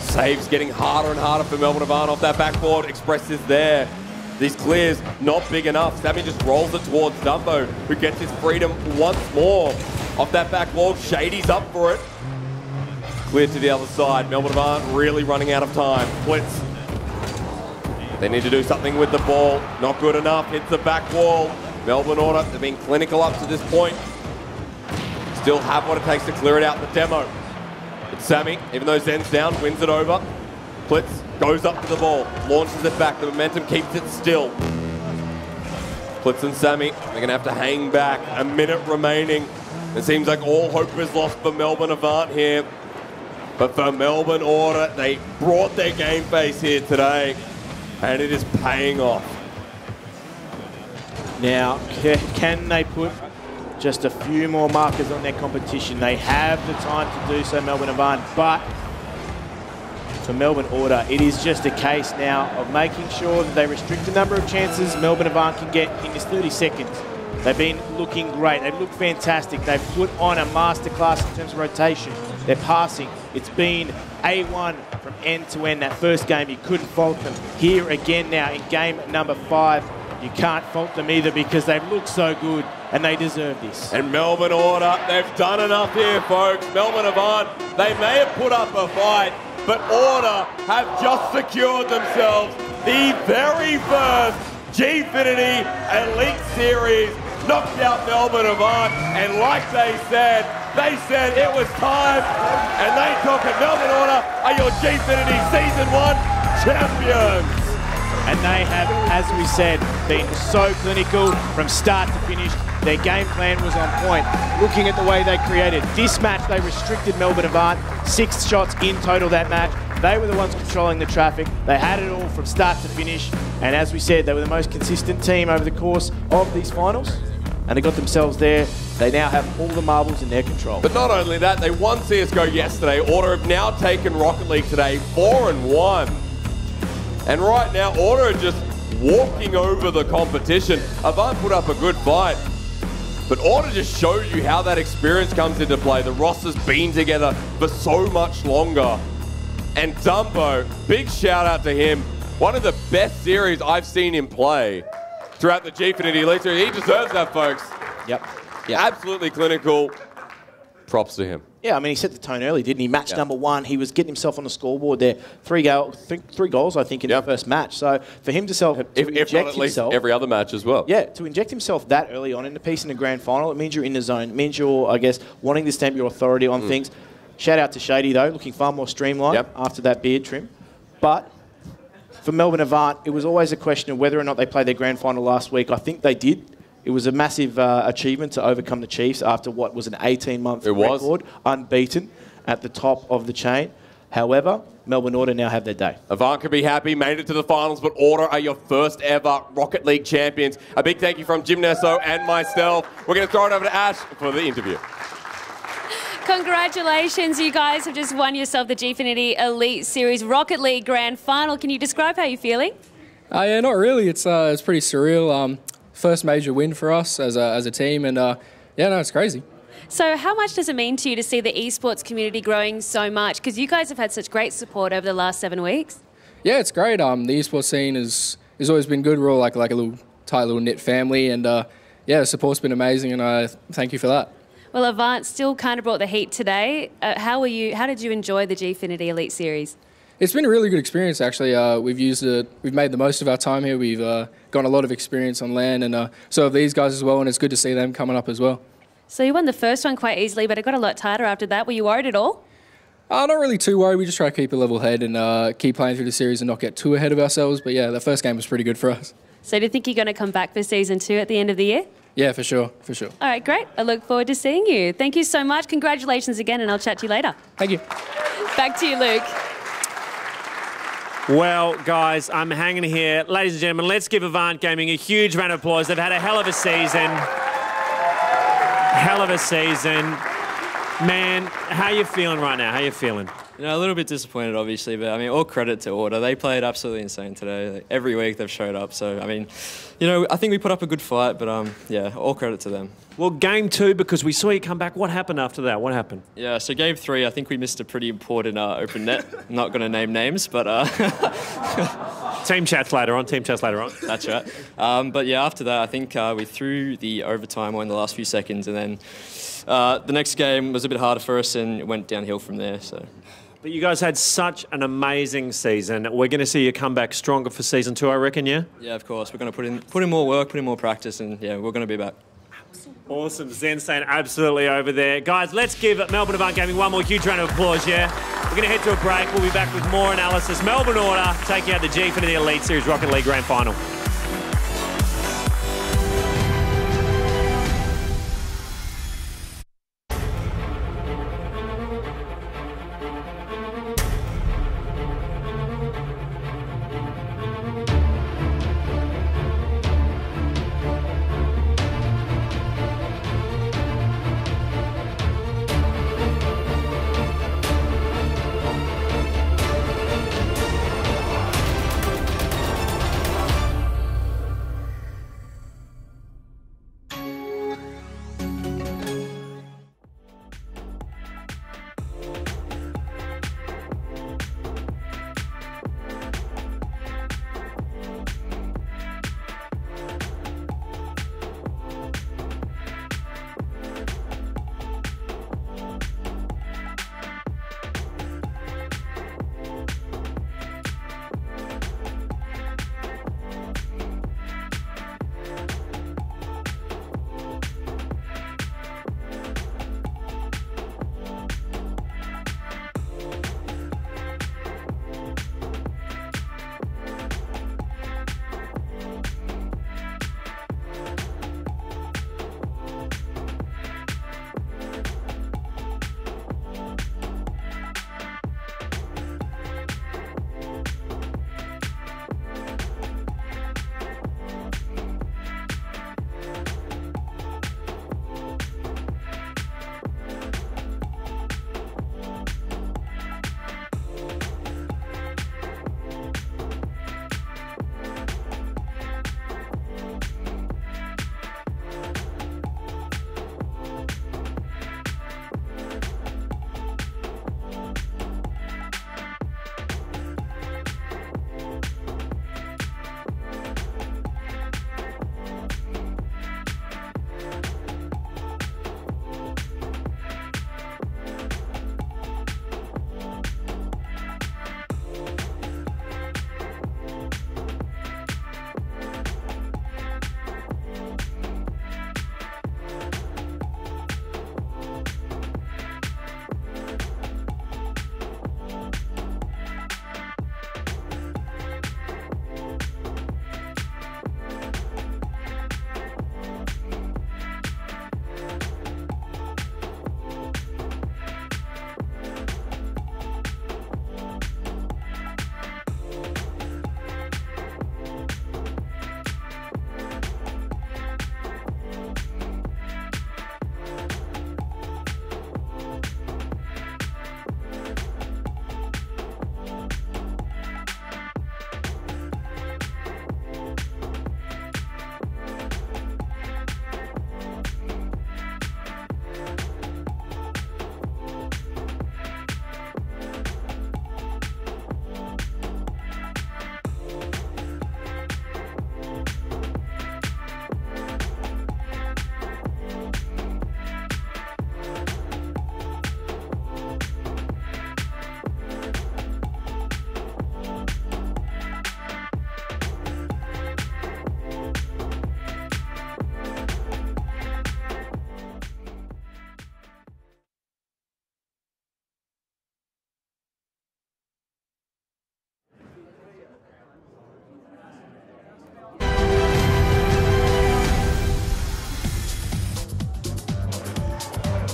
B: saves getting harder and harder for Melbourne Avant off that backboard. Express is there. These clears not big enough. Sammy just rolls it towards Dumbo, who gets his freedom once more. Off that back wall, Shady's up for it. Clear to the other side. Melbourne Avant really running out of time. Blitz They need to do something with the ball. Not good enough. Hits the back wall. Melbourne Order, they've been clinical up to this point. Still have what it takes to clear it out in the demo. But Sammy, even though Zen's down, wins it over. Blitz goes up to the ball, launches it back. The momentum keeps it still. Blitz and Sammy, they're going to have to hang back. A minute remaining. It seems like all hope is lost for Melbourne Avant here. But for Melbourne Order, they brought their game face here today. And it is paying off.
C: Now, can they put just a few more markers on their competition? They have the time to do so, Melbourne Avant, but for Melbourne Order, it is just a case now of making sure that they restrict the number of chances Melbourne Avant can get in this 30 seconds. They've been looking great. They've looked fantastic. They've put on a masterclass in terms of rotation. They're passing. It's been A1 from end to end. That first game, you couldn't fault them. Here again now in game number 5, you can't fault them either because they've looked so good and they deserve this.
B: And Melbourne Order, they've done enough here, folks. Melbourne Avant, they may have put up a fight, but Order have just secured themselves the very first Gfinity Elite Series. Knocked out Melbourne Avant, and like they said it was time, and they took it. Melbourne Order are your Gfinity Season 1 champions.
C: And they have, as we said, been so clinical from start to finish. Their game plan was on point. Looking at the way they created this match, they restricted Melbourne Avant. 6 shots in total that match. They were the ones controlling the traffic. They had it all from start to finish. And as we said, they were the most consistent team over the course of these finals. And they got themselves there. They now have all the marbles in their control.
B: But not only that, they won CSGO yesterday. Order have now taken Rocket League today, 4-1. And right now, Order are just walking over the competition. Avant put up a good fight. But Order just shows you how that experience comes into play. The roster's been together for so much longer. And Dumbo, big shout out to him. One of the best series I've seen him play throughout the Gfinity Elite Series. He deserves that, folks.
C: Yep.
B: Absolutely clinical. Props to him.
C: Yeah, I mean, he set the tone early, didn't he? Match number 1, he was getting himself on the scoreboard there. 3 goals, I think, in the first match. So for him to
B: if not at least every other match as well.
C: Yeah, to inject himself that early on in the piece in the grand final, it means you're in the zone. It means you're, I guess, wanting to stamp your authority on things. Shout out to Shady, though, looking far more streamlined after that beard trim. But for Melbourne Avant, it was always a question of whether or not they played their grand final last week. I think they did. It was a massive achievement to overcome the Chiefs after what was an 18-month record, unbeaten at the top of the chain. However, Melbourne Order now have their day.
B: Avant can be happy, made it to the finals, but Order are your first ever Rocket League champions. A big thank you from Jim Nesso and myself. We're going to throw it over to Ash for the interview.
H: Congratulations, you guys have just won yourself the Gfinity Elite Series Rocket League Grand Final. Can you describe how you're feeling?
K: Yeah, not really. It's pretty surreal. First major win for us as a team, and yeah, no, it's crazy.
H: So how much does it mean to you to see the esports community growing so much? Because you guys have had such great support over the last 7 weeks.
K: Yeah, it's great. The esports scene has always been good. We're all like a little tight little knit family, and yeah, the support's been amazing, and I thank you for that.
H: Well, Avant still kind of brought the heat today. How did you enjoy the Gfinity Elite Series?
K: It's been a really good experience, actually. We've used it. We've made the most of our time here. We've gotten a lot of experience on LAN, and so have these guys as well. And it's good to see them coming up as well.
H: So you won the first one quite easily, but it got a lot tighter after that. Were you worried at all?
K: Not really too worried. We just try to keep a level head and keep playing through the series and not get too ahead of ourselves. But yeah, the first game was pretty good for us.
H: So do you think you're going to come back for Season 2 at the end of the year?
K: Yeah, for sure, for sure.
H: All right, great. I look forward to seeing you. Thank you so much. Congratulations again, and I'll chat to you later.
K: Thank you.
H: Back to you, Luke.
A: Well, guys, I'm hanging here. Ladies and gentlemen, let's give Avant Gaming a huge round of applause. They've had a hell of a season. Hell of a season. Man, how you feeling right now? How you feeling?
L: You know, a little bit disappointed, obviously, but I mean, all credit to Order. They played absolutely insane today. Like, every week they've showed up. So, I mean, you know, I think we put up a good fight, but yeah, all credit to them.
A: Well, game 2, because we saw you come back. What happened after that? What happened?
L: Yeah, so game 3, I think we missed a pretty important open net. I'm not going to name names, but...
A: Team chats later on. Team chats later on.
L: That's right. But yeah, after that, I think we threw the overtime in the last few seconds, and then the next game was a bit harder for us, and it went downhill from there, so...
A: But you guys had such an amazing season. We're going to see you come back stronger for season 2, I reckon, yeah?
L: Yeah, of course. We're going to put in more work, put in more practice, and yeah, we're going to be back.
A: Awesome. Zen saying absolutely over there. Guys, let's give Melbourne Avant Gaming one more huge round of applause, yeah? We're going to head to a break. We'll be back with more analysis. Melbourne Order taking out the Gfinity Elite Series Rocket League Grand Final.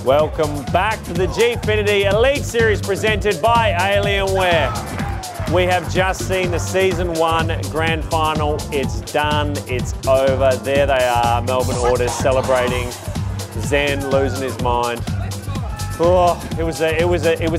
A: Welcome back to the Gfinity Elite Series presented by Alienware. We have just seen the Season 1 Grand Final. It's done, it's over. There they are, Melbourne Orders celebrating. Zen losing his mind. Oh, it was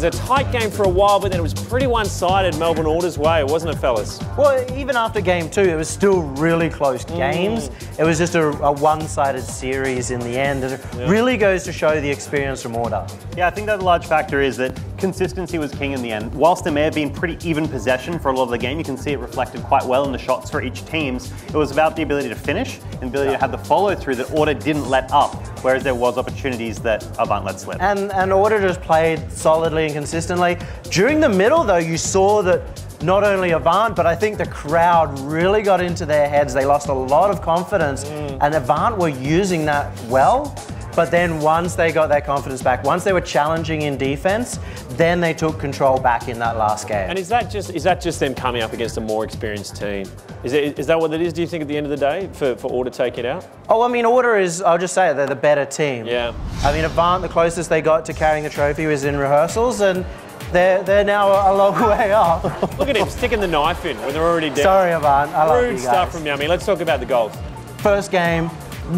A: a tight game for a while, but then it was pretty one-sided Melbourne Orders way, wasn't it, fellas?
M: Well, even after game 2, it was still really close games. It was just a one-sided series in the end. It really goes to show the experience from Order.
N: Yeah, I think that the large factor is that consistency was king in the end. Whilst there may have been pretty even possession for a lot of the game, you can see it reflected quite well in the shots for each teams. It was about the ability to finish and the ability to have the follow-through that Order didn't let up, whereas there was opportunities that Avant let slip.
M: And Order just played solidly and consistently. During the middle, though, you saw that not only Avant, but I think the crowd really got into their heads. They lost a lot of confidence, and Avant were using that well. But then once they got their confidence back, once they were challenging in defense, then they took control back in that last game.
A: And is that just them coming up against a more experienced team? Is that what it is, do you think, at the end of the day, for Order to take it out?
M: Oh, I mean, Order is, I'll just say it, they're the better team.
A: Yeah.
M: I mean, Avant, the closest they got to carrying the trophy was in rehearsals, and they're now a long way off.
A: Look at him sticking the knife in when they're already down.
M: Sorry, Avant, I love you
A: Rude
M: guys.
A: stuff from Yummy. Let's talk about the goals.
M: First game,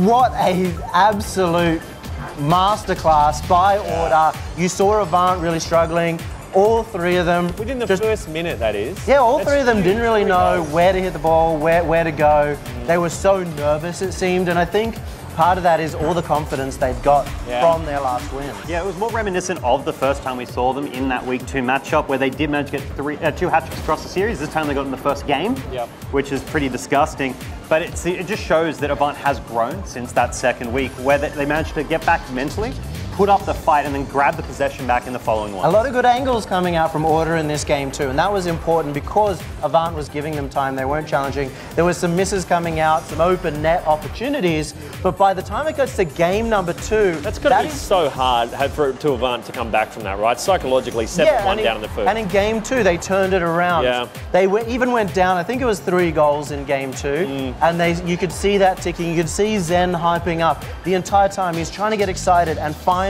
M: what a absolute masterclass by Order. You saw Avant really struggling. All three of them.
A: Within the first minute, that is.
M: Yeah, all three of them didn't really know where to hit the ball, where to go. They were so nervous, it seemed, and I think part of that is all the confidence they've got from their last win.
N: Yeah, it was more reminiscent of the first time we saw them in that Week 2 matchup where they did manage to get 2 hat-tricks across the series. This time they got in the first game, which is pretty disgusting. But it just shows that Avant has grown since that second week, where they managed to get back mentally, put up the fight, and then grab the possession back in the following one.
M: A lot of good angles coming out from Order in this game too, and that was important because Avant was giving them time. They weren't challenging. There was some misses coming out, some open net opportunities, but by the time it gets to game number 2...
A: That's got to be so hard to Avant to come back from that, right? Psychologically, 7-1 down in the first.
M: And in game 2, they turned it around.
A: Yeah.
M: They even went down, I think it was 3 goals in game 2, and you could see that ticking. You could see Zen hyping up the entire time. He's trying to get excited, and finally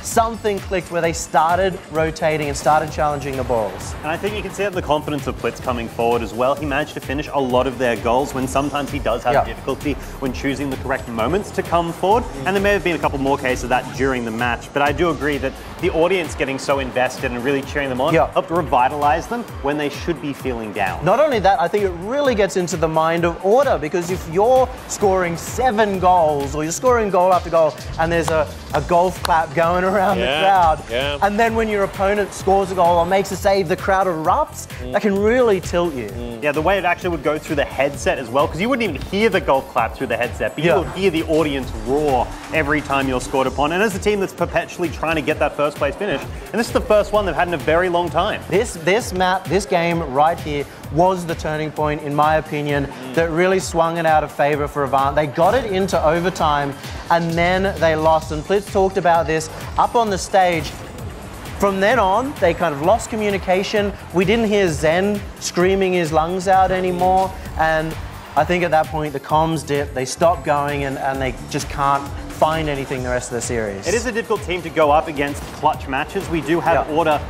M: something clicked where they started rotating and started challenging the balls.
N: And I think you can see that in the confidence of Plitz coming forward as well. He managed to finish a lot of their goals when sometimes he does have difficulty when choosing the correct moments to come forward. And there may have been a couple more cases of that during the match. But I do agree that the audience getting so invested and really cheering them on helped revitalize them when they should be feeling down.
M: Not only that, I think it really gets into the mind of Order, because if you're scoring 7 goals or you're scoring goal after goal and there's a golf clap going around the crowd, and then when your opponent scores a goal or makes a save, the crowd erupts, that can really tilt you.
N: Yeah, the way it actually would go through the headset as well, because you wouldn't even hear the golf clap through the headset, but you would hear the audience roar every time you're scored upon. And as a team that's perpetually trying to get that first place finish, and this is the first one they've had in a very long time.
M: This game right here was the turning point, in my opinion, that really swung it out of favour for Avant. They got it into overtime, and then they lost. And Plitz talked about this up on the stage. From then on, they kind of lost communication. We didn't hear Zen screaming his lungs out anymore. And I think at that point, the comms dipped. They stopped going, and they just can't find anything the rest of the series.
N: It is a difficult team to go up against clutch matches. We do have Order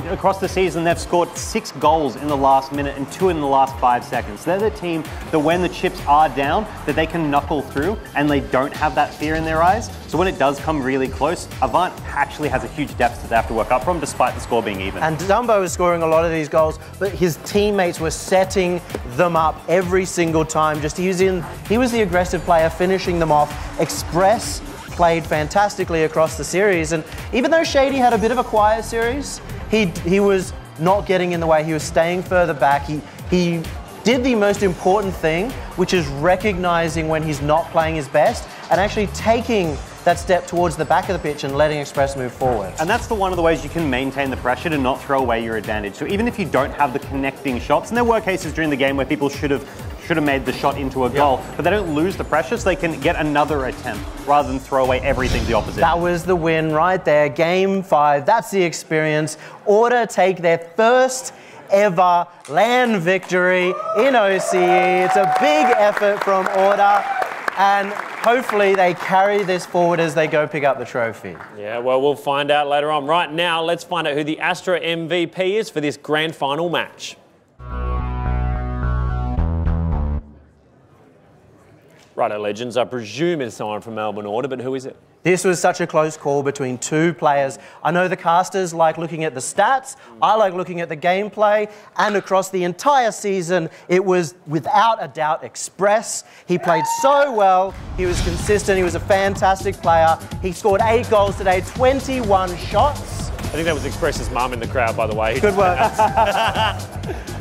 N: across the season. They've scored 6 goals in the last minute and 2 in the last 5 seconds. They're the team that when the chips are down, that they can knuckle through and they don't have that fear in their eyes. So when it does come really close, Avant actually has a huge deficit they have to work up from, despite the score being even.
M: And Dumbo was scoring a lot of these goals, but his teammates were setting them up every single time. He was the aggressive player, finishing them off. Express played fantastically across the series, and even though Shady had a bit of a quiet series, he was not getting in the way. He was staying further back. He did the most important thing, which is recognizing when he's not playing his best and actually taking that step towards the back of the pitch and letting Express move forward.
N: And that's one of the ways you can maintain the pressure to not throw away your advantage. So even if you don't have the connecting shots, and there were cases during the game where people should have made the shot into a goal, but they don't lose the pressure, so they can get another attempt rather than throw away everything the opposite.
M: That was the win right there. Game 5, that's the experience. Order take their first ever LAN victory in OCE. It's a big effort from Order, and hopefully they carry this forward as they go pick up the trophy.
A: Yeah, well, we'll find out later on. Right now, let's find out who the Astra MVP is for this grand final match. Righto, legends. I presume it's someone from Melbourne Order, but who is it?
M: This was such a close call between 2 players. I know the casters like looking at the stats, I like looking at the gameplay, and across the entire season, it was without a doubt Express. He played so well, he was consistent, he was a fantastic player. He scored 8 goals today, 21 shots.
A: think that was Express's mum in the crowd, by the way.
M: Good work.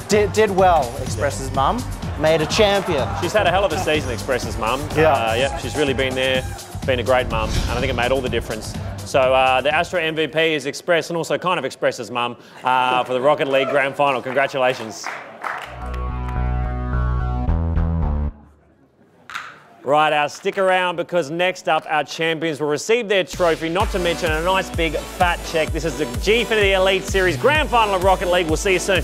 M: did well, Express's mum. Made a champion.
A: She's had a hell of a season, Express's mum.
M: Yeah.
A: She's really been there, been a great mum, and I think it made all the difference. So the Astro MVP is Express and also kind of Express's mum for the Rocket League Grand Final. Congratulations. Right, stick around because next up our champions will receive their trophy, not to mention a nice big fat check. This is the Gfinity Elite Series Grand Final of Rocket League. We'll see you soon.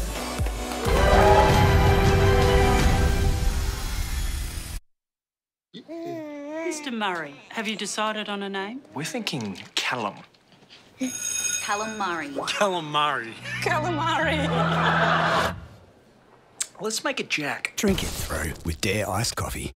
D: Mr. Murray, have you decided on a name?
E: We're thinking Callum.
F: Callum Murray.
E: Callum Murray.
D: Callum Murray.
E: Let's make it Jack.
G: Drink it through with Dare iced coffee.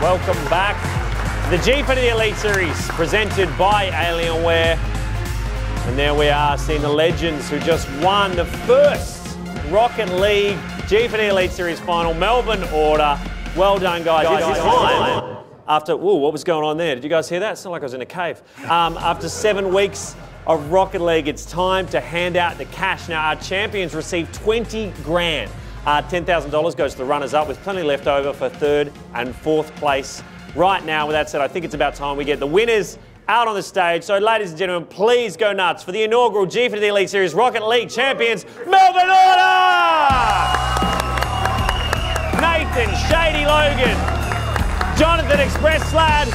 A: Welcome back. The Gfinity Elite Series presented by Alienware. And there we are seeing the legends who just won the first Rocket League Gfinity Elite Series final, Melbourne Order. Well done, guys. It's time after, what was going on there? Did you guys hear that? It sounded like I was in a cave. After 7 weeks of Rocket League, it's time to hand out the cash. Now, our champions receive 20 grand. $10,000 goes to the runners-up with plenty left over for third and fourth place. Right now, with that said, I think it's about time we get the winners out on the stage. So, ladies and gentlemen, please go nuts for the inaugural Gfinity League Series Rocket League champions, Melbourne Order! Nathan Shady Logan, Jonathan Express Slad,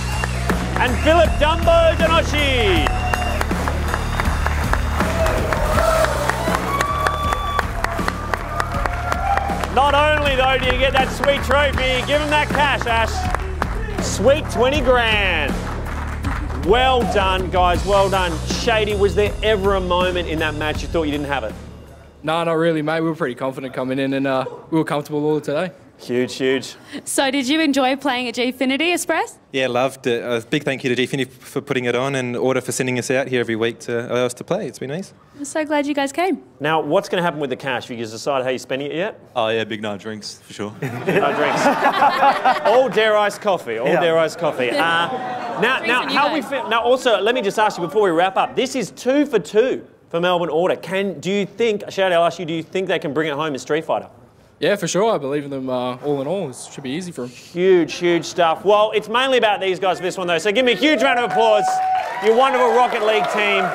A: and Philip Dumbo Janoshi. Not only, though, do you get that sweet trophy, give him that cash, Ash. Sweet 20 grand. Well done, guys, well done. Shady, was there ever a moment in that match you thought you didn't have it?
K: No, not really, mate. We were pretty confident coming in and we were comfortable all today.
A: Huge, huge.
H: So did you enjoy playing at Gfinity, Express?
O: Yeah, loved it. A big thank you to Gfinity for putting it on and Order for sending us out here every week to allow us to play. It's been nice.
H: I'm so glad you guys came.
A: Now, what's going to happen with the cash? Have you guys decided how you're spending it yet?
P: Oh, yeah, big night drinks, for sure.
A: No drinks. All dare iced coffee. All dare iced coffee. Now, also, let me just ask you before we wrap up. This is 2 for 2 for Melbourne Order. Do you think, Shady, I'll ask you, do you think they can bring it home in Street Fighter?
K: Yeah, for sure. I believe in them all in all. It should be easy for them.
A: Huge, huge stuff. Well, it's mainly about these guys for this one, though. So give me a huge round of applause. Your wonderful Rocket League team.